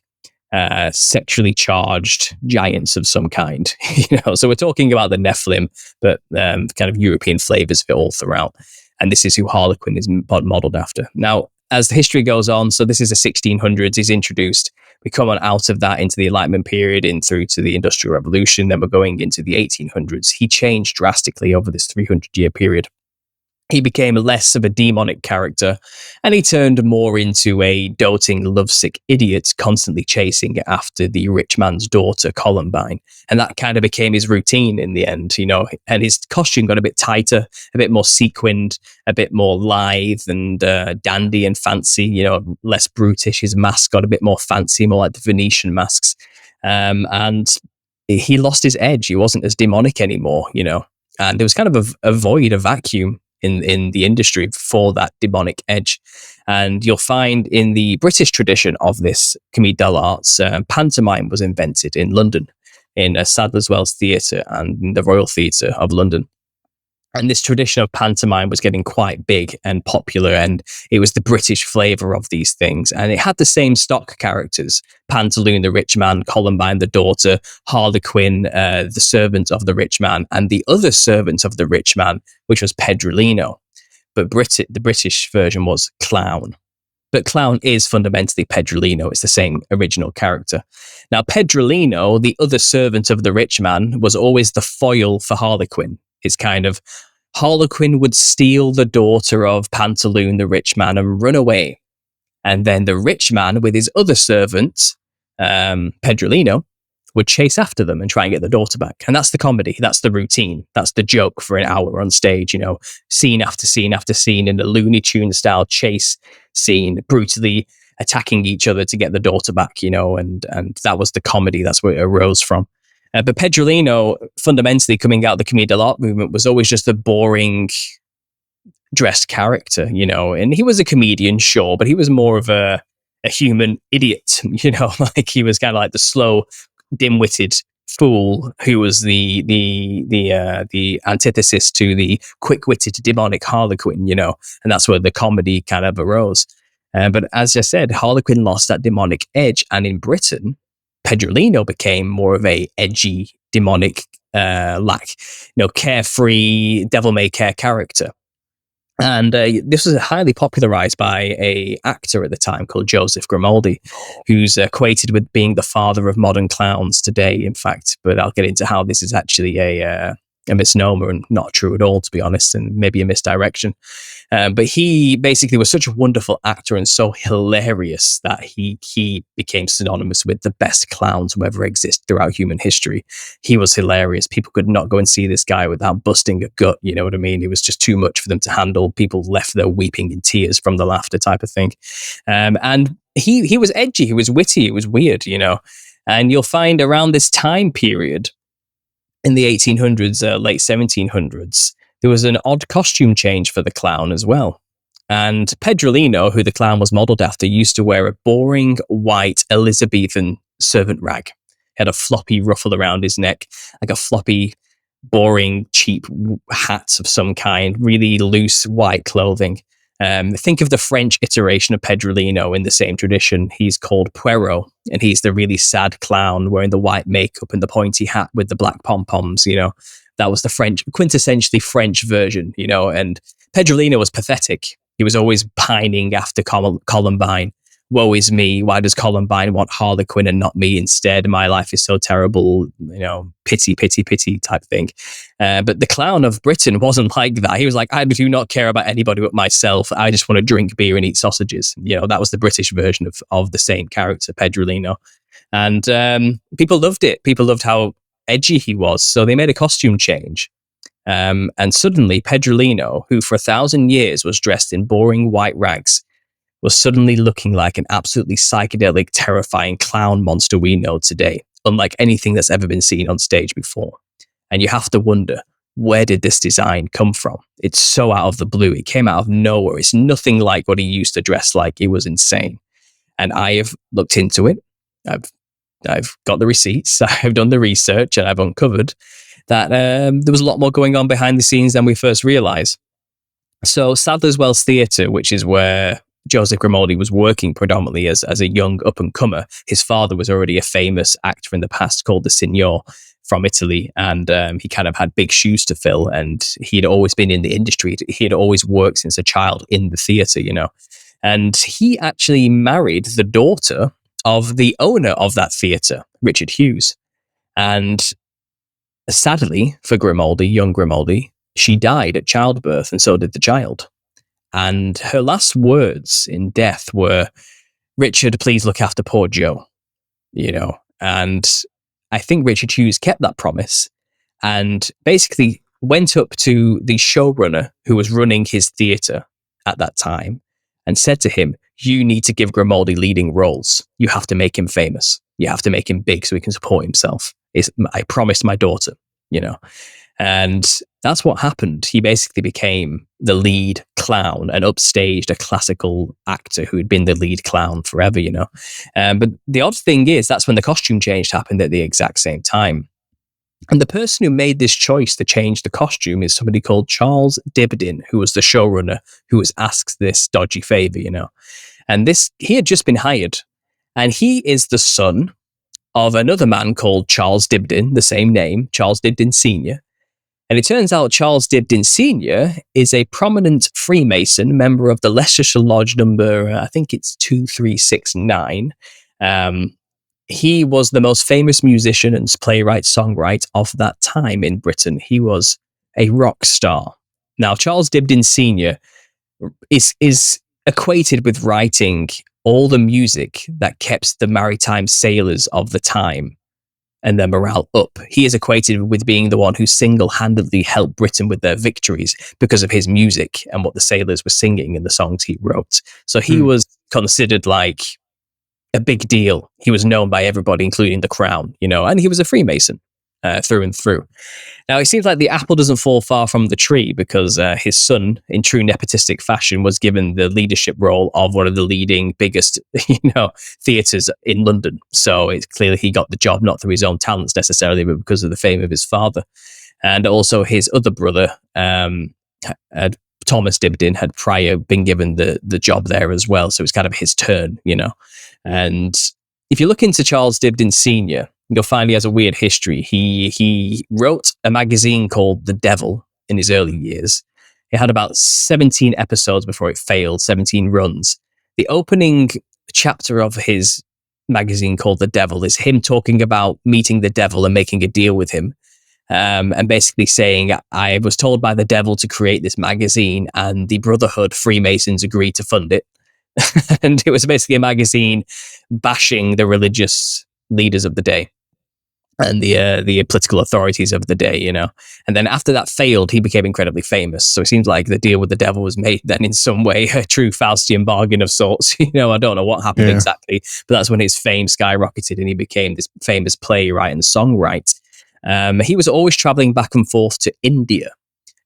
S9: sexually charged giants of some kind. You know, so we're talking about the Nephilim, but kind of European flavors of it all throughout. And this is who Harlequin is modeled after. Now, as the history goes on, so this is the 1600s, he's introduced. We come on out of that into the Enlightenment period and through to the Industrial Revolution. Then we're going into the 1800s. He changed drastically over this 300-year period. He became less of a demonic character, and he turned more into a doting, lovesick idiot, constantly chasing after the rich man's daughter, Columbine. And that kind of became his routine in the end, you know, and his costume got a bit tighter, a bit more sequined, a bit more lithe and dandy and fancy, you know, less brutish. His mask got a bit more fancy, more like the Venetian masks. And he lost his edge. He wasn't as demonic anymore, you know, and there was kind of a void, a vacuum in the industry for that demonic edge. And you'll find in the British tradition of this Comédie de l'Art, pantomime was invented in London, in Sadler's Wells Theatre and the Royal Theatre of London. And this tradition of pantomime was getting quite big and popular, and it was the British flavour of these things. And it had the same stock characters: Pantaloon, the rich man; Columbine, the daughter; Harlequin, the servant of the rich man; and the other servant of the rich man, which was Pedrolino. But the British version was Clown. But Clown is fundamentally Pedrolino. It's the same original character. Now, Pedrolino, the other servant of the rich man, was always the foil for Harlequin. It's kind of, Harlequin would steal the daughter of Pantaloon, the rich man, and run away. And then the rich man, with his other servant, Pedrolino, would chase after them and try and get the daughter back. And that's the comedy. That's the routine. That's the joke for an hour on stage, you know, scene after scene after scene in a Looney Tunes style chase scene, brutally attacking each other to get the daughter back, you know, and that was the comedy. That's where it arose from. But Pedrolino, fundamentally coming out of the Comédie de l'Art movement, was always just a boring dressed character, you know, and he was a comedian, sure, but he was more of a human idiot, you know, like he was kind of like the slow, dim-witted fool who was the antithesis to the quick-witted demonic Harlequin, you know, and that's where the comedy kind of arose. But as I said, Harlequin lost that demonic edge, and in Britain, Pedrolino became more of a edgy, demonic, carefree, devil-may-care character. And this was highly popularized by a actor at the time called Joseph Grimaldi, who's equated with being the father of modern clowns today, in fact. But I'll get into how this is actually a misnomer and not true at all, to be honest, and maybe a misdirection. But he basically was such a wonderful actor and so hilarious that he became synonymous with the best clowns who ever exist throughout human history. He was hilarious. People could not go and see this guy without busting a gut, you know what I mean? It was just too much for them to handle. People left there weeping in tears from the laughter type of thing. And he was edgy, he was witty, it was weird, you know. And you'll find around this time period, in the 1800s, late 1700s, there was an odd costume change for the clown as well. And Pedrolino, who the clown was modeled after, used to wear a boring white Elizabethan servant rag. He had a floppy ruffle around his neck, like a floppy, boring, cheap hat of some kind, really loose white clothing. Think of the French iteration of Pedrolino in the same tradition. He's called Poirot, and he's the really sad clown wearing the white makeup and the pointy hat with the black pom-poms, you know. That was the French, quintessentially French version, you know, and Pedrolino was pathetic. He was always pining after Columbine. Woe is me. Why does Columbine want Harlequin and not me instead? My life is so terrible, you know, pity, pity, pity type thing. But the clown of Britain wasn't like that. He was like, I do not care about anybody but myself. I just want to drink beer and eat sausages. You know, that was the British version of the same character, Pedrolino. And people loved it. People loved how edgy he was. So they made a costume change. And suddenly Pedrolino, who for 1,000 years was dressed in boring white rags, was suddenly looking like an absolutely psychedelic, terrifying clown monster we know today, unlike anything that's ever been seen on stage before. And you have to wonder, where did this design come from? It's so out of the blue. It came out of nowhere. It's nothing like what he used to dress like. It was insane. And I have looked into it. I've got the receipts. I've done the research, and I've uncovered that there was a lot more going on behind the scenes than we first realized. So Sadler's Wells Theatre, which is where Joseph Grimaldi was working predominantly as a young up-and-comer. His father was already a famous actor in the past called the Signor from Italy, and he kind of had big shoes to fill, and he had always been in the industry. He had always worked since a child in the theatre, you know. And he actually married the daughter of the owner of that theatre, Richard Hughes. And sadly for Grimaldi, young Grimaldi, she died at childbirth, and so did the child. And her last words in death were, "Richard, please look after poor Joe," you know. And I think Richard Hughes kept that promise and basically went up to the showrunner who was running his theatre at that time and said to him, "You need to give Grimaldi leading roles. You have to make him famous. You have to make him big so he can support himself. I promised my daughter," you know. And that's what happened. He basically became the lead clown and upstaged a classical actor who had been the lead clown forever, you know. But the odd thing is, that's when the costume change happened at the exact same time. And the person who made this choice to change the costume is somebody called Charles Dibdin, who was the showrunner who was asked this dodgy favor, you know. And he had just been hired. And he is the son of another man called Charles Dibdin, the same name, Charles Dibdin Sr. And it turns out Charles Dibdin Sr. is a prominent Freemason, member of the Leicestershire Lodge number, I think it's 2369. He was the most famous musician and playwright, songwriter of that time in Britain. He was a rock star. Now, Charles Dibdin Sr. is equated with writing all the music that kept the maritime sailors of the time and their morale up. He is equated with being the one who single-handedly helped Britain with their victories because of his music and what the sailors were singing in the songs he wrote. So he was considered like a big deal. He was known by everybody, including the Crown, you know, and he was a Freemason through and through. Now, it seems like the apple doesn't fall far from the tree because his son, in true nepotistic fashion, was given the leadership role of one of the leading, biggest, you know, theatres in London. So it's clearly he got the job not through his own talents necessarily, but because of the fame of his father. And also his other brother, Thomas Dibdin, had prior been given the job there as well. So it's kind of his turn, you know. And if you look into Charles Dibdin Sr., you'll find he has a weird history. He wrote a magazine called The Devil in his early years. It had about 17 episodes before it failed, 17 runs. The opening chapter of his magazine called The Devil is him talking about meeting the devil and making a deal with him. And basically saying, I was told by the devil to create this magazine and the Brotherhood Freemasons agreed to fund it. And it was basically a magazine bashing the religious leaders of the day and the political authorities of the day, you know. And then after that failed, he became incredibly famous. So it seems like the deal with the devil was made then in some way, a true Faustian bargain of sorts. You know, I don't know what happened exactly, but that's when his fame skyrocketed and he became this famous playwright and songwriter. He was always traveling back and forth to India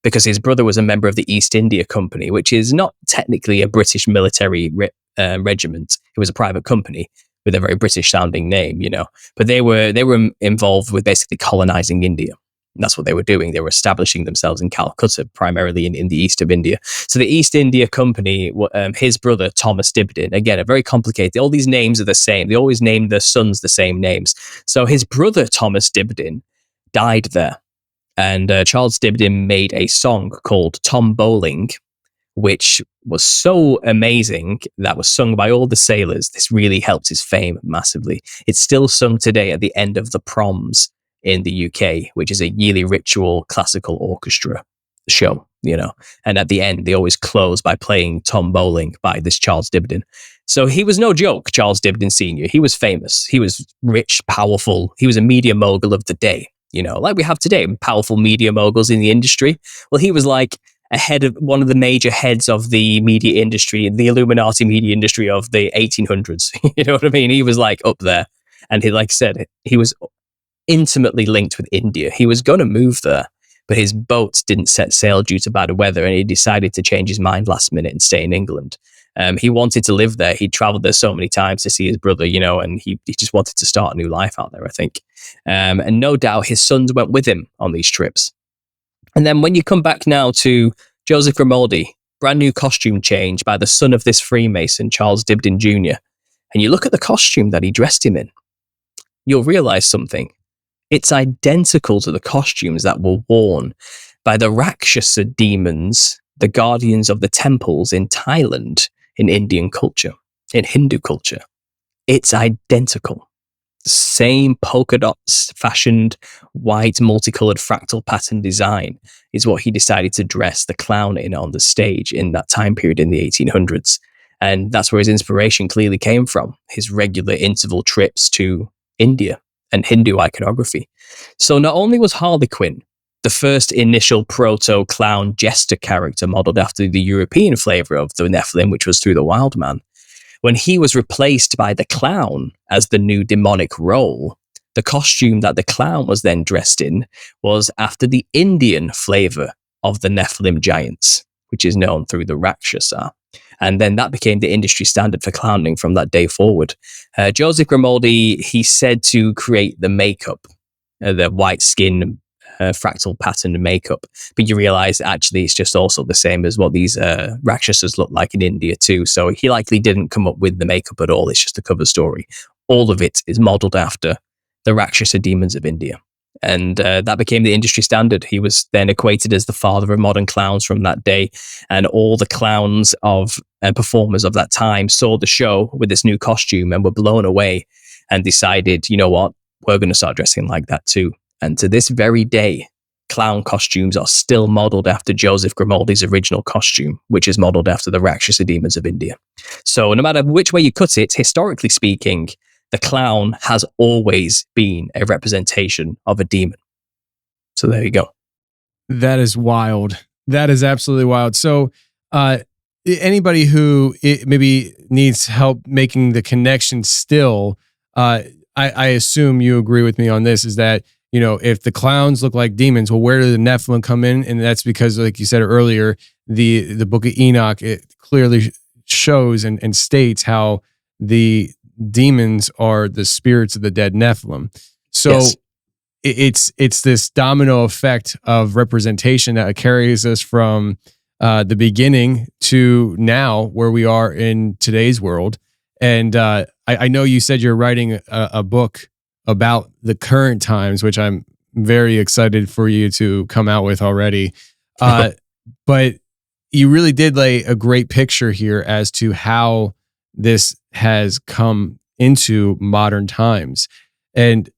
S9: because his brother was a member of the East India Company, which is not technically a British military regiment. It was a private company with a very British sounding name, you know, but they were involved with basically colonizing India. And that's what they were doing. They were establishing themselves in Calcutta, primarily in the east of India. So the East India Company, his brother, Thomas Dibdin, again, a very complicated, all these names are the same. They always name their sons the same names. So his brother, Thomas Dibdin, died there. And Charles Dibdin made a song called Tom Bowling, which was so amazing that was sung by all the sailors. This really helped his fame massively. It's still sung today at the end of the proms in the UK, which is a yearly ritual classical orchestra show, you know. And at the end, they always close by playing Tom Bowling by this Charles Dibdin. So he was no joke, Charles Dibdin Sr. He was famous. He was rich, powerful. He was a media mogul of the day, you know, like we have today, powerful media moguls in the industry. Well, he was like a head of one of the major heads of the media industry, the Illuminati media industry of the 1800s. You know what I mean? He was like up there. And he, like I said, he was intimately linked with India. He was going to move there, but his boat didn't set sail due to bad weather, and he decided to change his mind last minute and stay in England. He wanted to live there. He'd traveled there so many times to see his brother, you know, and he just wanted to start a new life out there, I think. And no doubt his sons went with him on these trips. And then when you come back now to Joseph Grimaldi, brand new costume change by the son of this Freemason, Charles Dibdin Jr., and you look at the costume that he dressed him in, you'll realize something. It's identical to the costumes that were worn by the Rakshasa demons, the guardians of the temples in Thailand, in Indian culture, in Hindu culture. It's identical. The same polka dots, fashioned white, multicolored fractal pattern design is what he decided to dress the clown in on the stage in that time period in the 1800s. And that's where his inspiration clearly came from, his regular interval trips to India and Hindu iconography. So not only was Harlequin the first initial proto-clown Jester character modeled after the European flavor of the Nephilim, which was through the Wild Man, when he was replaced by the clown as the new demonic role, the costume that the clown was then dressed in was after the Indian flavor of the Nephilim giants, which is known through the Rakshasa. And then that became the industry standard for clowning from that day forward. Joseph Grimaldi, he said to create the makeup, the white skin, fractal pattern makeup. But you realize actually it's just also the same as what these Rakshasas look like in India too. So he likely didn't come up with the makeup at all. It's just a cover story. All of it is modeled after the Rakshasa demons of India. And that became the industry standard. He was then equated as the father of modern clowns from that day. And all the clowns of performers of that time saw the show with this new costume and were blown away and decided, you know what, we're going to start dressing like that too. And to this very day, clown costumes are still modeled after Joseph Grimaldi's original costume, which is modeled after the Rakshasa demons of India. So no matter which way you cut it, historically speaking, the clown has always been a representation of a demon. So there you go.
S8: That is wild. That is absolutely wild. So anybody who maybe needs help making the connection still, I assume you agree with me on this, is that, you know, if the clowns look like demons, well, where do the Nephilim come in? And that's because, like you said earlier, the book of Enoch, it clearly shows and states how the demons are the spirits of the dead Nephilim. So yes, it's this domino effect of representation that carries us from the beginning to now where we are in today's world. And I know you said you're writing a book about the current times, which I'm very excited for you to come out with already. But you really did lay a great picture here as to how this has come into modern times. And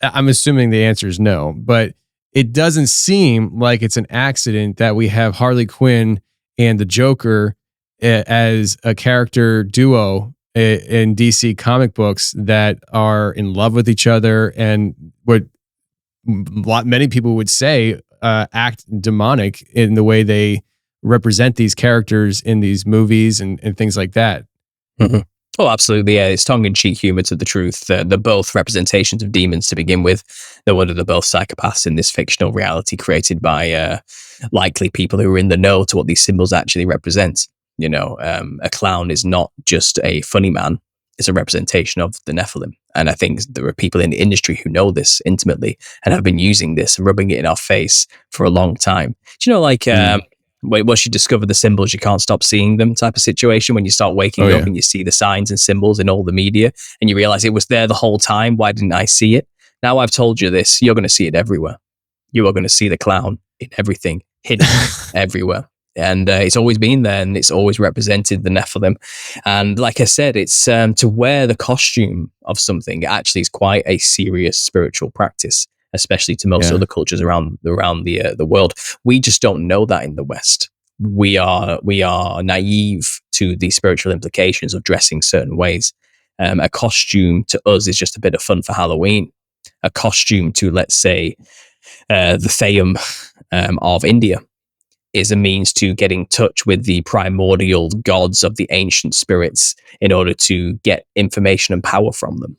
S8: I'm assuming the answer is no, but it doesn't seem like it's an accident that we have Harley Quinn and the Joker as a character duo in DC comic books that are in love with each other and what many people would say act demonic in the way they represent these characters in these movies and things like that.
S9: Mm-hmm. Oh, absolutely. Yeah, it's tongue-in-cheek humor to the truth. They're both representations of demons to begin with. No wonder they're both psychopaths in this fictional reality created by likely people who are in the know to what these symbols actually represent. A clown is not just a funny man. It's a representation of the Nephilim. And I think there are people in the industry who know this intimately and have been using this and rubbing it in our face for a long time. Do you know, once you discover the symbols, you can't stop seeing them type of situation, when you start waking up and you see the signs and symbols in all the media and you realize it was there the whole time. Why didn't I see it? Now I've told you this, you're going to see it everywhere. You are going to see the clown in everything, hidden everywhere. And it's always been there, and it's always represented the Nephilim. And like I said, it's to wear the costume of something actually is quite a serious spiritual practice, especially to most other cultures around the world. We just don't know that in the West. We are naive to the spiritual implications of dressing certain ways. A costume to us is just a bit of fun for Halloween. A costume to, let's say, the Theym of India is a means to get in touch with the primordial gods of the ancient spirits in order to get information and power from them.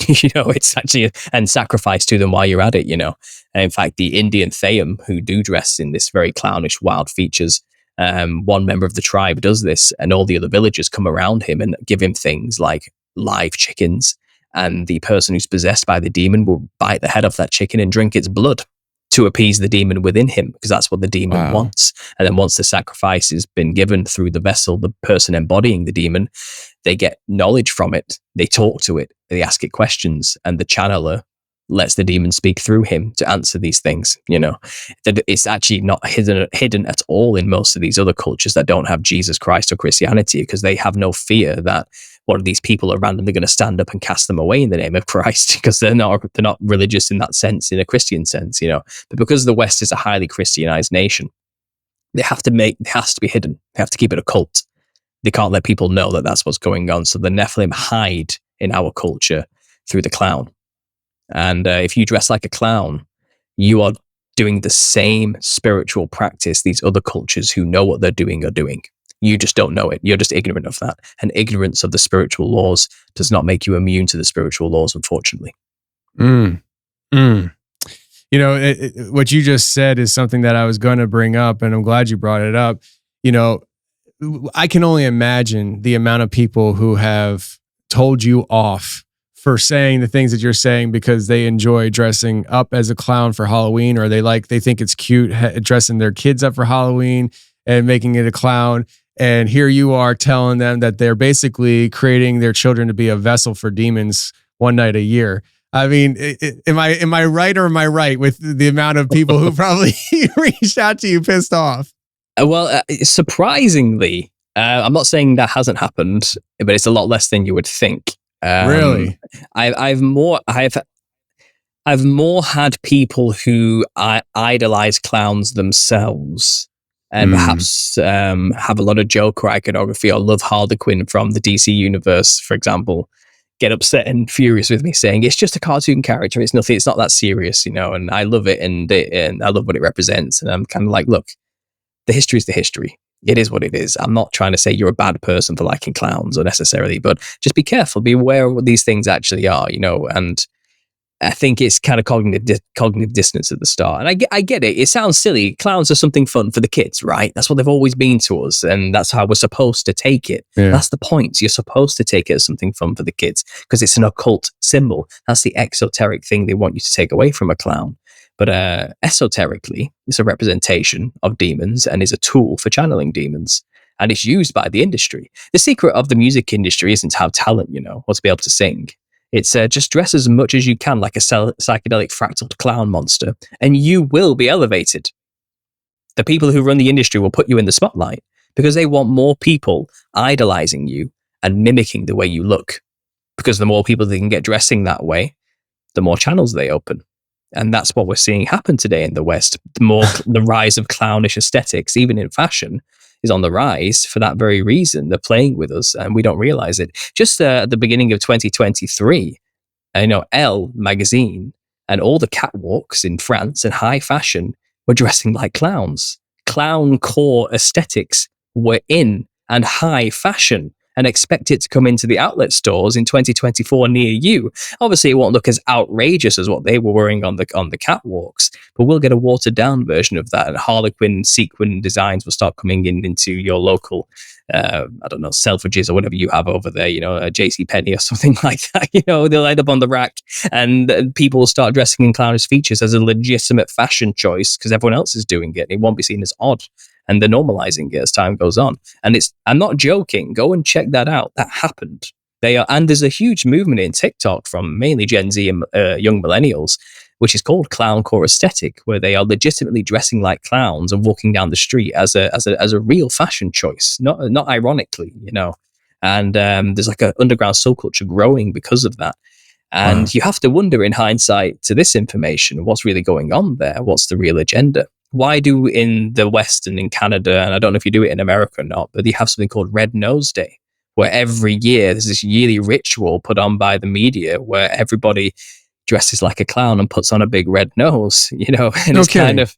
S9: It's actually and sacrifice to them while you're at it. And in fact, the Indian Theym, who do dress in this very clownish, wild features, one member of the tribe does this, and all the other villagers come around him and give him things like live chickens. And the person who's possessed by the demon will bite the head off that chicken and drink its blood to appease the demon within him, because that's what the demon wants. And then once the sacrifice has been given through the vessel, the person embodying the demon, they get knowledge from it. They talk to it. They ask it questions, and the channeler lets the demon speak through him to answer these things. That it's actually not hidden at all in most of these other cultures that don't have Jesus Christ or Christianity, because they have no fear that one of these people are randomly going to stand up and cast them away in the name of Christ, because they're not religious in that sense, in a Christian sense, But because the West is a highly Christianized nation, it has to be hidden. They have to keep it occult. They can't let people know that that's what's going on. So the Nephilim hide in our culture through the clown. And if you dress like a clown, you are doing the same spiritual practice these other cultures who know what they're doing are doing. You just don't know it. You're just ignorant of that. And ignorance of the spiritual laws does not make you immune to the spiritual laws, unfortunately.
S8: What you just said is something that I was going to bring up, and I'm glad you brought it up. I can only imagine the amount of people who have told you off for saying the things that you're saying because they enjoy dressing up as a clown for Halloween, or they think it's cute dressing their kids up for Halloween and making it a clown. And here you are telling them that they're basically creating their children to be a vessel for demons one night a year. I mean, am I right, or am I right with the amount of people who probably reached out to you pissed off?
S9: Well, surprisingly, I'm not saying that hasn't happened, but it's a lot less than you would think.
S8: Really?
S9: I've more had people who idolize clowns themselves, and perhaps have a lot of joke or iconography, or love Harlequin from the DC universe, for example, get upset and furious with me saying it's just a cartoon character, it's nothing, it's not that serious, and I love it, and I love what it represents. And I'm kind of like, look, the history is the history. It is what it is. I'm not trying to say you're a bad person for liking clowns unnecessarily, but just be careful, be aware of what these things actually are, and I think it's kind of cognitive dissonance at the start. And I get it. It sounds silly. Clowns are something fun for the kids, right? That's what they've always been to us. And that's how we're supposed to take it. Yeah. That's the point. You're supposed to take it as something fun for the kids because it's an occult symbol. That's the exoteric thing they want you to take away from a clown. But esoterically, it's a representation of demons and is a tool for channeling demons. And it's used by the industry. The secret of the music industry isn't to have talent, or to be able to sing. It's just dress as much as you can like a psychedelic fractal clown monster, and you will be elevated. The people who run the industry will put you in the spotlight because they want more people idolizing you and mimicking the way you look. Because the more people they can get dressing that way, the more channels they open. And that's what we're seeing happen today in the West. The rise of clownish aesthetics, even in fashion, is on the rise for that very reason. They're playing with us and we don't realize it. Just at the beginning of 2023, Elle magazine and all the catwalks in France and high fashion were dressing like clowns. Clown core aesthetics were in and high fashion and expect it to come into the outlet stores in 2024 near you. Obviously, it won't look as outrageous as what they were wearing on the catwalks, but we'll get a watered down version of that. And Harlequin sequin designs will start coming into your local, I don't know, Selfridges or whatever you have over there, you know, a JCPenney or something like that. You know, they'll end up on the rack, and people will start dressing in clownish features as a legitimate fashion choice because everyone else is doing it. It won't be seen as odd. And they're normalizing it as time goes on. And I'm not joking. Go and check that out. That happened. And there's a huge movement in TikTok from mainly Gen Z and young millennials, which is called clowncore aesthetic, where they are legitimately dressing like clowns and walking down the street as a real fashion choice, not ironically, you know. And there's like an underground subculture growing because of that. And you have to wonder in hindsight to this information, what's really going on there? What's the real agenda? Why do in the West and in Canada, and I don't know if you do it in America or not, but you have something called Red Nose Day, where every year there's this yearly ritual put on by the media where everybody dresses like a clown and puts on a big red nose, you know, and it's kind of,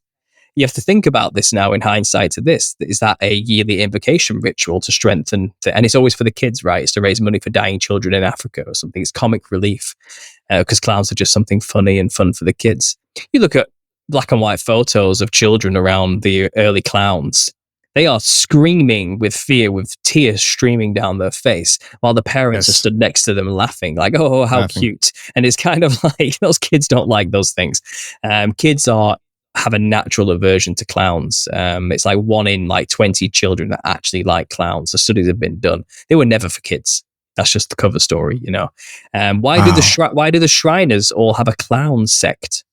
S9: you have to think about this now in hindsight to this. Is that a yearly invocation ritual to strengthen, and it's always for the kids, right? It's to raise money for dying children in Africa or something. It's comic relief because clowns are just something funny and fun for the kids. You look at black and white photos of children around the early clowns. They are screaming with fear, with tears streaming down their face, while the parents are stood next to them laughing, like, oh, how cute. And it's kind of like, those kids don't like those things. Kids have a natural aversion to clowns. It's like 1 in 20 children that actually like clowns. The studies have been done. They were never for kids. That's just the cover story, you know. Why do the Shriners all have a clown sect?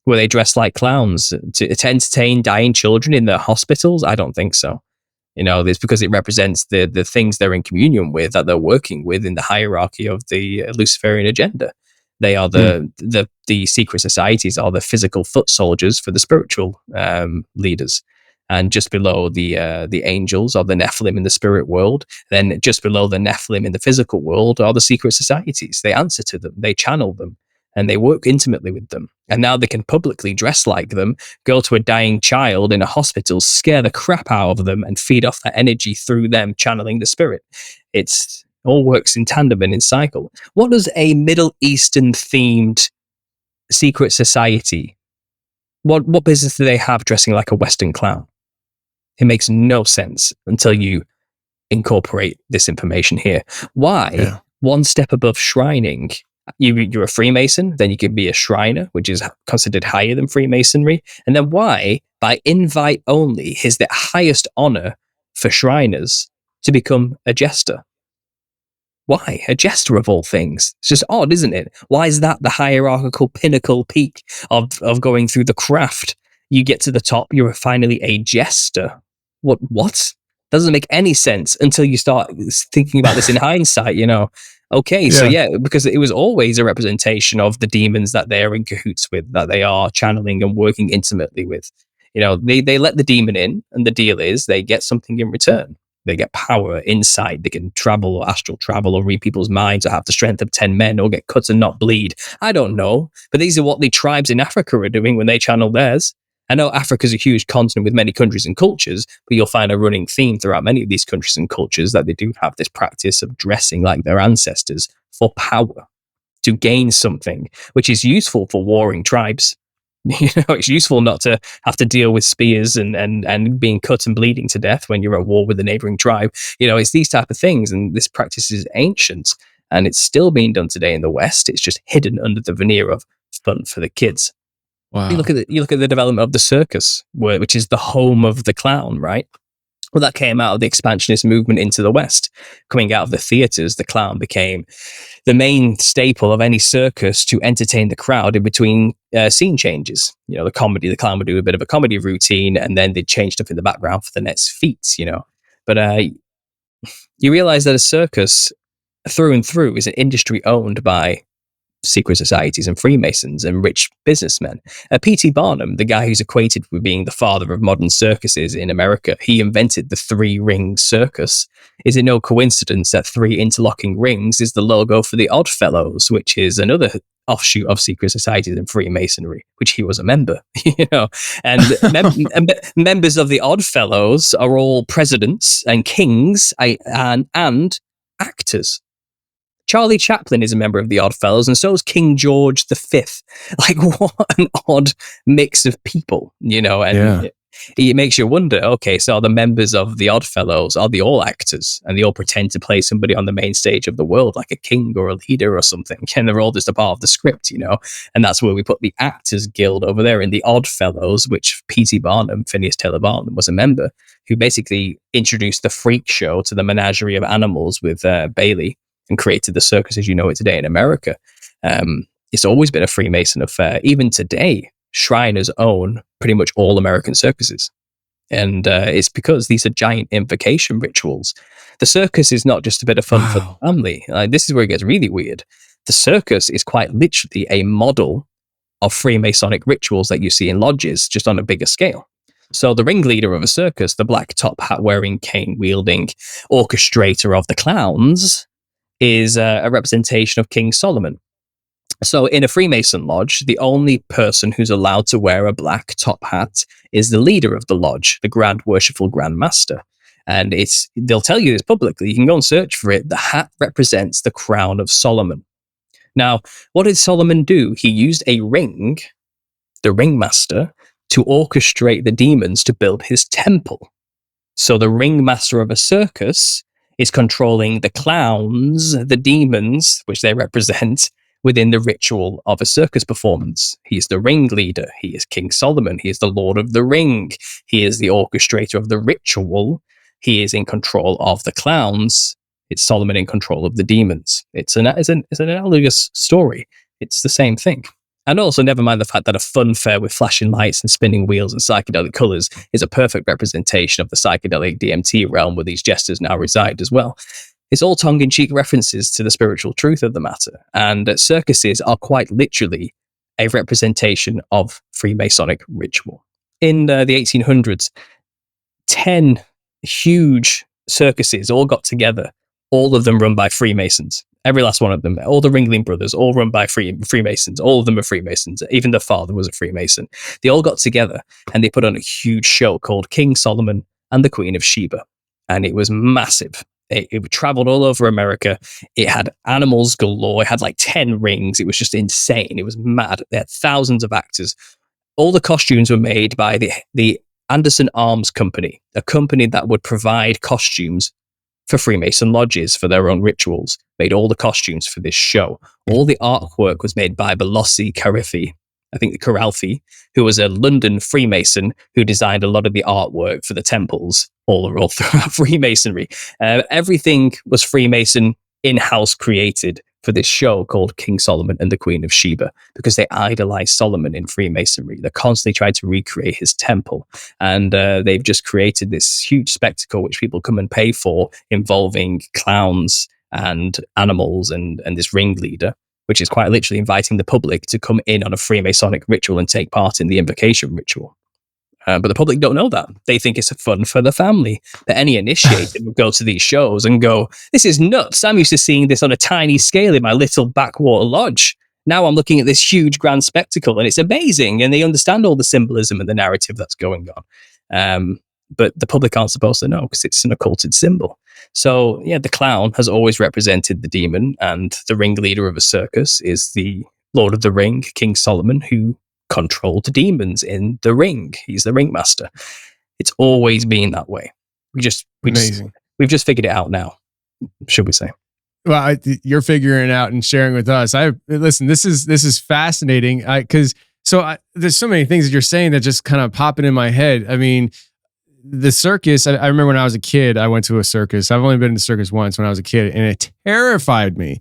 S9: Where they dress like clowns to entertain dying children in their hospitals? I don't think so. You know, it's because it represents the things they're in communion with, that they're working with in the hierarchy of the Luciferian agenda. They are the secret societies are the physical foot soldiers for the spiritual leaders. And just below the angels are the Nephilim in the spirit world. Then just below the Nephilim in the physical world are the secret societies. They answer to them. They channel them. And they work intimately with them. And now they can publicly dress like them, go to a dying child in a hospital, scare the crap out of them, and feed off that energy through them channeling the spirit. It's all works in tandem and in cycle. What does a Middle Eastern themed secret society, what business do they have dressing like a Western clown? It makes no sense until you incorporate this information here. Why? One step above shrining. You're a Freemason, then you could be a Shriner, which is considered higher than Freemasonry. And then why, by invite only, is the highest honor for Shriners to become a Jester? Why? A Jester of all things. It's just odd, isn't it? Why is that the hierarchical pinnacle peak of going through the craft? You get to the top, you're finally a Jester. What? Doesn't make any sense until you start thinking about this in hindsight, you know. Okay, so because it was always a representation of the demons that they are in cahoots with, that they are channeling and working intimately with. You know, they let the demon in, and the deal is they get something in return. They get power, insight, they can travel or astral travel or read people's minds or have the strength of 10 men or get cut and not bleed. I don't know, but these are what the tribes in Africa are doing when they channel theirs. I know Africa's a huge continent with many countries and cultures, but you'll find a running theme throughout many of these countries and cultures that they do have this practice of dressing like their ancestors for power, to gain something, which is useful for warring tribes. You know, it's useful not to have to deal with spears and being cut and bleeding to death when you're at war with a neighboring tribe. You know, it's these type of things, and this practice is ancient, and it's still being done today in the West. It's just hidden under the veneer of fun for the kids. Wow. You look at the development of the circus, which is the home of the clown, right? Well, that came out of the expansionist movement into the West. Coming out of the theaters, the clown became the main staple of any circus to entertain the crowd in between scene changes. You know, the clown would do a bit of a comedy routine, and then they'd change stuff in the background for the next feats, you know. But you realize that a circus, through and through, is an industry owned by secret societies and Freemasons and rich businessmen. P.T. Barnum, the guy who's equated with being the father of modern circuses in America, he invented the 3-ring circus. Is it no coincidence that 3 interlocking rings is the logo for the Odd Fellows, which is another offshoot of secret societies and Freemasonry, which he was a member, you know? And members of the Odd Fellows are all presidents and kings and actors. Charlie Chaplin is a member of the Oddfellows, and so is King George V. Like, what an odd mix of people, you know? And it makes you wonder, okay, so are the members of the Oddfellows, are they all actors? And they all pretend to play somebody on the main stage of the world, like a king or a leader or something. And they're all just a part of the script, you know? And that's where we put the Actors Guild over there in the Oddfellows, which P.T. Barnum, Phineas Taylor Barnum, was a member, who basically introduced the freak show to the menagerie of animals with Bailey, and created the circus as you know it today in America. It's always been a Freemason affair. Even today, Shriners own pretty much all American circuses. And it's because these are giant invocation rituals. The circus is not just a bit of fun for the family. This is where it gets really weird. The circus is quite literally a model of Freemasonic rituals that you see in lodges, just on a bigger scale. So the ringleader of a circus, the black top hat wearing, cane wielding orchestrator of the clowns, is a representation of King Solomon. So in a Freemason lodge, the only person who's allowed to wear a black top hat is the leader of the lodge, the Grand Worshipful Grand Master. And they'll tell you this publicly. You can go and search for it. The hat represents the crown of Solomon. Now, what did Solomon do? He used a ring, the ringmaster, to orchestrate the demons to build his temple. So the ringmaster of a circus is controlling the clowns, the demons, which they represent, within the ritual of a circus performance. He is the ringleader. He is King Solomon. He is the Lord of the Ring. He is the orchestrator of the ritual. He is in control of the clowns. It's Solomon in control of the demons. It's an analogous story. It's the same thing. And also, never mind the fact that a fun fair with flashing lights and spinning wheels and psychedelic colors is a perfect representation of the psychedelic DMT realm where these jesters now reside as well. It's all tongue-in-cheek references to the spiritual truth of the matter. And circuses are quite literally a representation of Freemasonic ritual. In the 1800s, 10 huge circuses all got together, all of them run by Freemasons. Every last one of them, all the Ringling brothers, all run by Freemasons. All of them are Freemasons. Even the father was a Freemason. They all got together and they put on a huge show called King Solomon and the Queen of Sheba. And it was massive. It traveled all over America. It had animals galore. It had like 10 rings. It was just insane. It was mad. They had thousands of actors. All the costumes were made by the Anderson Arms Company, a company that would provide costumes for Freemason lodges for their own rituals, made all the costumes for this show. All the artwork was made by Belossi Caralfi, who was a London Freemason who designed a lot of the artwork for the temples all throughout Freemasonry. Everything was Freemason in-house created for this show called King Solomon and the Queen of Sheba, because they idolized Solomon in Freemasonry. They constantly tried to recreate his temple. And they've just created this huge spectacle which people come and pay for, involving clowns and animals and this ringleader, which is quite literally inviting the public to come in on a Freemasonic ritual and take part in the invocation ritual. But the public don't know that. They think it's fun for the family. That any initiated would go to these shows and go, this is nuts. I'm used to seeing this on a tiny scale in my little backwater lodge. Now I'm looking at this huge grand spectacle and it's amazing. And they understand all the symbolism and the narrative that's going on. But the public aren't supposed to know because it's an occulted symbol. So yeah, the clown has always represented the demon, and the ringleader of a circus is the Lord of the Ring, King Solomon, who controlled the demons in the ring. He's the ringmaster. It's always been that way. We've just figured it out now, should we say?
S8: Well, you're figuring it out and sharing with us. Listen, this is fascinating. There's so many things that you're saying that just kind of popping in my head. I mean, the circus, I remember when I was a kid, I went to a circus. I've only been in the circus once when I was a kid, and it terrified me.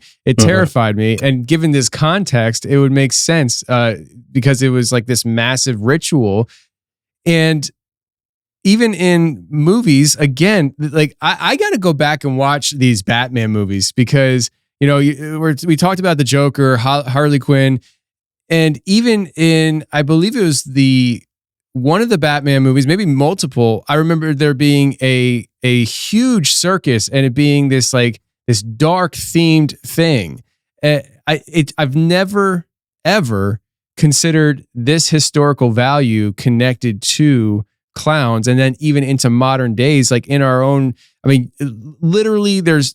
S8: And given this context, it would make sense because it was like this massive ritual. And even in movies, again, like I got to go back and watch these Batman movies because, you know, we talked about the Joker, Harlequin, and even in, I believe it was one of the Batman movies, maybe multiple, I remember there being a huge circus and it being this dark themed thing. I've never ever considered this historical value connected to clowns, and then even into modern days, like in our own. I mean, literally, there's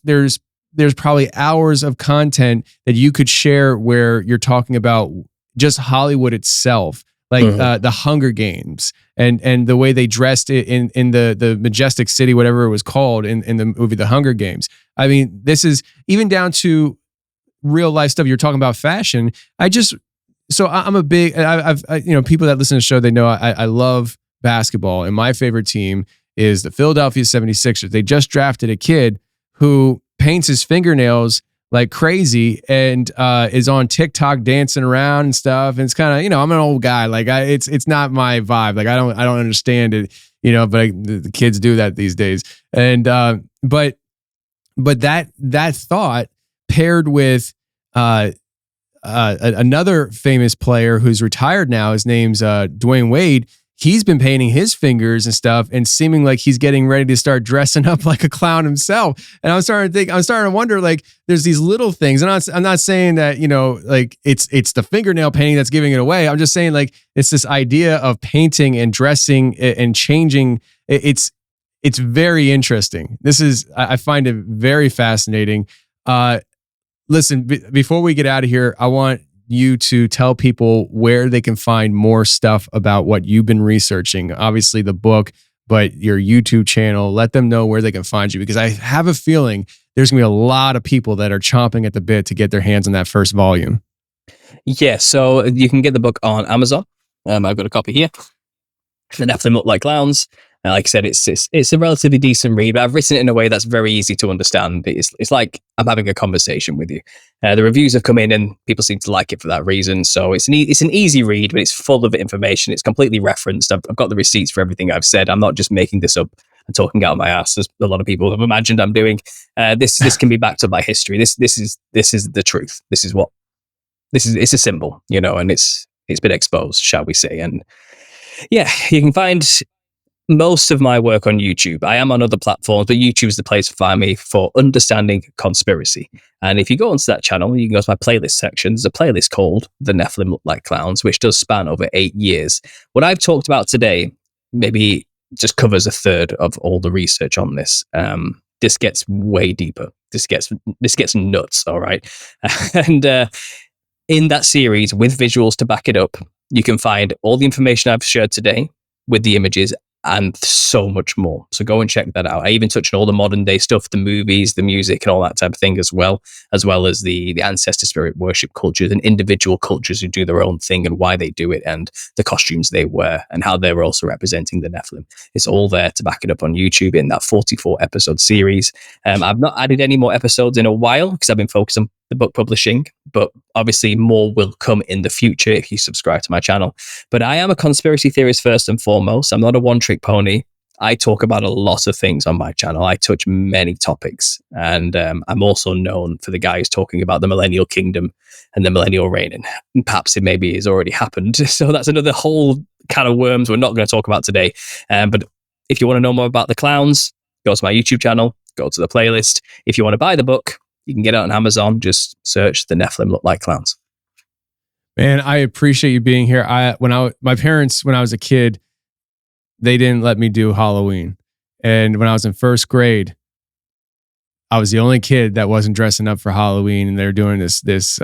S8: there's probably hours of content that you could share where you're talking about just Hollywood itself, like the Hunger Games and the way they dressed it in the Majestic City, whatever it was called in the movie The Hunger Games. I mean, this is even down to real life stuff. You're talking about fashion. I'm a big, I've people that listen to the show, they know I love basketball, and my favorite team is the Philadelphia 76ers. They just drafted a kid who paints his fingernails like crazy and is on TikTok dancing around and stuff. And it's kind of, I'm an old guy. Like it's not my vibe. Like I don't understand it, but the kids do that these days. And but that thought paired with another famous player who's retired now, his name's Dwayne Wade. He's been painting his fingers and stuff and seeming like he's getting ready to start dressing up like a clown himself. And I'm starting to wonder, like, there's these little things. And I'm not saying that, like it's the fingernail painting that's giving it away. I'm just saying, like, it's this idea of painting and dressing and changing. It's very interesting. I find it very fascinating. Listen, before we get out of here, I want you to tell people where they can find more stuff about what you've been researching. Obviously the book, but your YouTube channel. Let them know where they can find you, because I have a feeling there's gonna be a lot of people that are chomping at the bit to get their hands on that first volume.
S9: Yeah, so you can get the book on Amazon. I've got a copy here. The Nephilim Look Like Clowns. Like I said, it's a relatively decent read, but I've written it in a way that's very easy to understand. It's like I'm having a conversation with you. The reviews have come in and people seem to like it for that reason. So it's an easy read, but it's full of information. It's completely referenced. I've got the receipts for everything I've said. I'm not just making this up and talking out of my ass, as a lot of people have imagined I'm doing. This can be backed up by history. This is the truth. It's a symbol, and it's been exposed, shall we say. And yeah, you can find most of my work on YouTube. I am on other platforms, but YouTube is the place to find me for understanding conspiracy. And if you go onto that channel, you can go to my playlist section. There's a playlist called The Nephilim Look Like Clowns, which does span over 8 years. What I've talked about today maybe just covers a third of all the research on this. This gets way deeper. This gets nuts, all right? And in that series, with visuals to back it up, you can find all the information I've shared today with the images and so much more. So go and check that out. I even touch on all the modern day stuff, the movies, the music, and all that type of thing as well as the ancestor spirit worship cultures and individual cultures who do their own thing and why they do it and the costumes they wear and how they're also representing the Nephilim. It's all there to back it up on YouTube in that 44 episode series. I've not added any more episodes in a while because I've been focused on the book publishing, but obviously more will come in the future if you subscribe to my channel. But I am a conspiracy theorist first and foremost. I'm not a one-trick pony. I talk about a lot of things on my channel. I touch many topics, and I'm also known for the guy who's talking about the millennial kingdom and the millennial reign, and perhaps it maybe has already happened. So that's another whole can of worms we're not going to talk about today. But if you want to know more about the clowns, go to my YouTube channel, go to the playlist. If you want to buy the book, you can get it on Amazon. Just search The Nephilim Look Like Clowns.
S8: Man, I appreciate you being here. My parents, when I was a kid, they didn't let me do Halloween. And when I was in first grade, I was the only kid that wasn't dressing up for Halloween, and they were doing this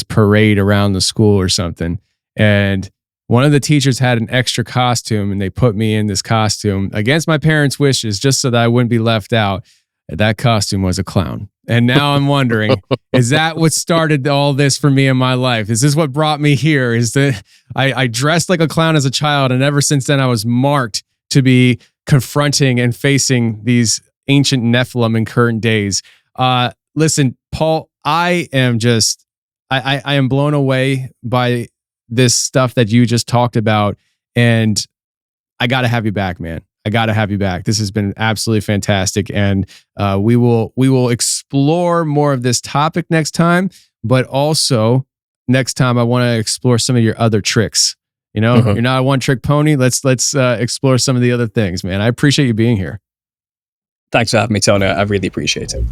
S8: parade around the school or something. And one of the teachers had an extra costume, and they put me in this costume against my parents' wishes, just so that I wouldn't be left out. That costume was a clown. And now I'm wondering, is that what started all this for me in my life? Is this what brought me here? Is that I dressed like a clown as a child, and ever since then I was marked to be confronting and facing these ancient Nephilim in current days. Listen, Paul, I am blown away by this stuff that you just talked about, and I got to have you back, man. I got to have you back. This has been absolutely fantastic. And we will explore more of this topic next time, but also next time I want to explore some of your other tricks. You're not a one trick pony. Let's explore some of the other things, man. I appreciate you being here.
S9: Thanks for having me, Tony. I really appreciate it.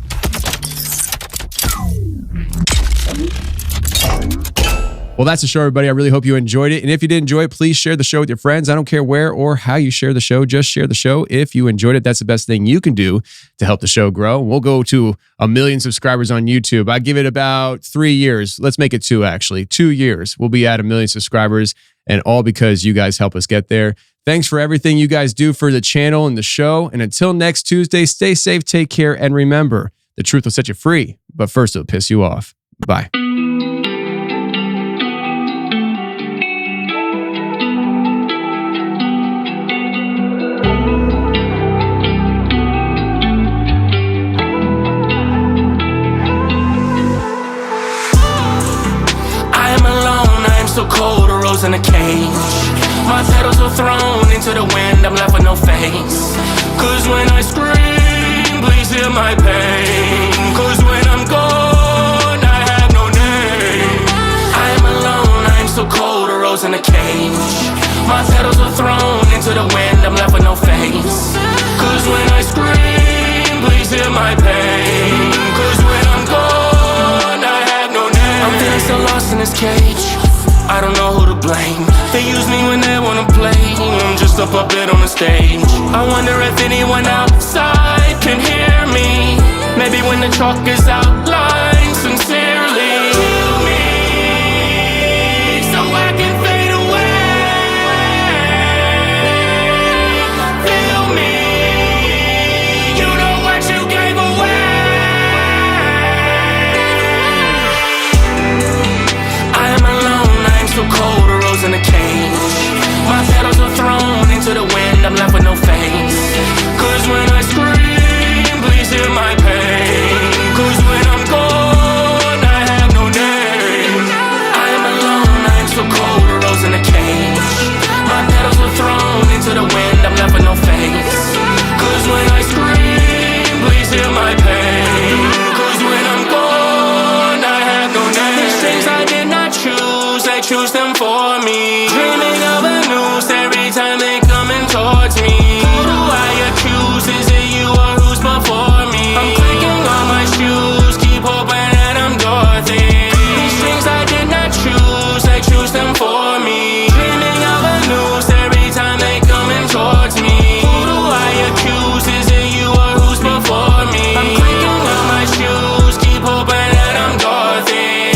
S8: Well, that's the show, everybody. I really hope you enjoyed it. And if you did enjoy it, please share the show with your friends. I don't care where or how you share the show. Just share the show. If you enjoyed it, that's the best thing you can do to help the show grow. We'll go to 1 million subscribers on YouTube. I give it about 3 years. Let's make it 2, actually. 2 years. We'll be at 1 million subscribers, and all because you guys help us get there. Thanks for everything you guys do for the channel and the show. And until next Tuesday, stay safe, take care, and remember, the truth will set you free, but first it'll piss you off. Bye.
S10: So cold, a rose in a cage. My petals are thrown into the wind, I'm left with no face. Cause when I scream, please hear my pain. Cause when I'm gone, I have no name. I am alone, I am so cold, a rose in a cage. My petals are thrown into the wind, I'm left with no face. Cause when I scream, please hear my pain. Cause when I'm gone, I have no name. I'm feeling so lost in this cage, I don't know who to blame. They use me when they wanna play. I'm just a puppet on the stage. I wonder if anyone outside can hear me. Maybe when the chalk is outlined sincerely, kill me so I can fade away. Feel me, you know what you gave away. I am alone, so cold, a rose in a cage. My petals are thrown into the wind, I'm left with no face. Cause when I scream, please hear my pain. Cause when I'm gone, I have no name. I am alone, I am so cold, a rose in a cage. My petals are thrown into the wind, I'm left with no face. Cause when I scream, please hear my pain. Cause when I'm gone, I have no name. These things I did not choose, I choose them for me. Dreaming of a noose every time they coming towards me. Who do I accuse? Is it you or who's before me? I'm clicking on my shoes, keep hoping that I'm Dorothy. These strings I did not choose, I choose them for me. Dreaming of a noose every time they coming towards me. Who do I accuse? Is it you or who's before me? I'm clicking on my shoes, keep hoping that I'm Dorothy.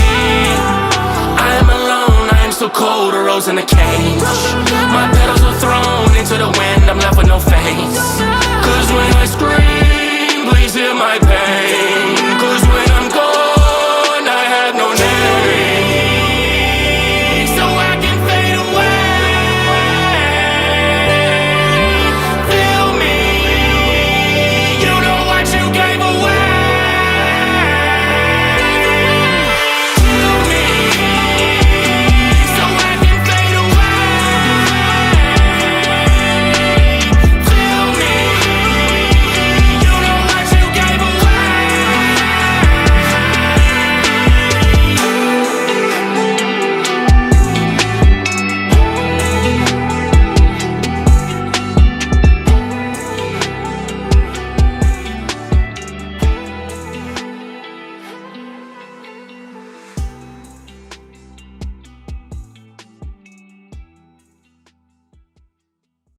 S10: I'm alone, I'm so cold, a rose in a cage. My petals are thrown into the wind, I'm left with no face. Cause when I scream, please hear my pain.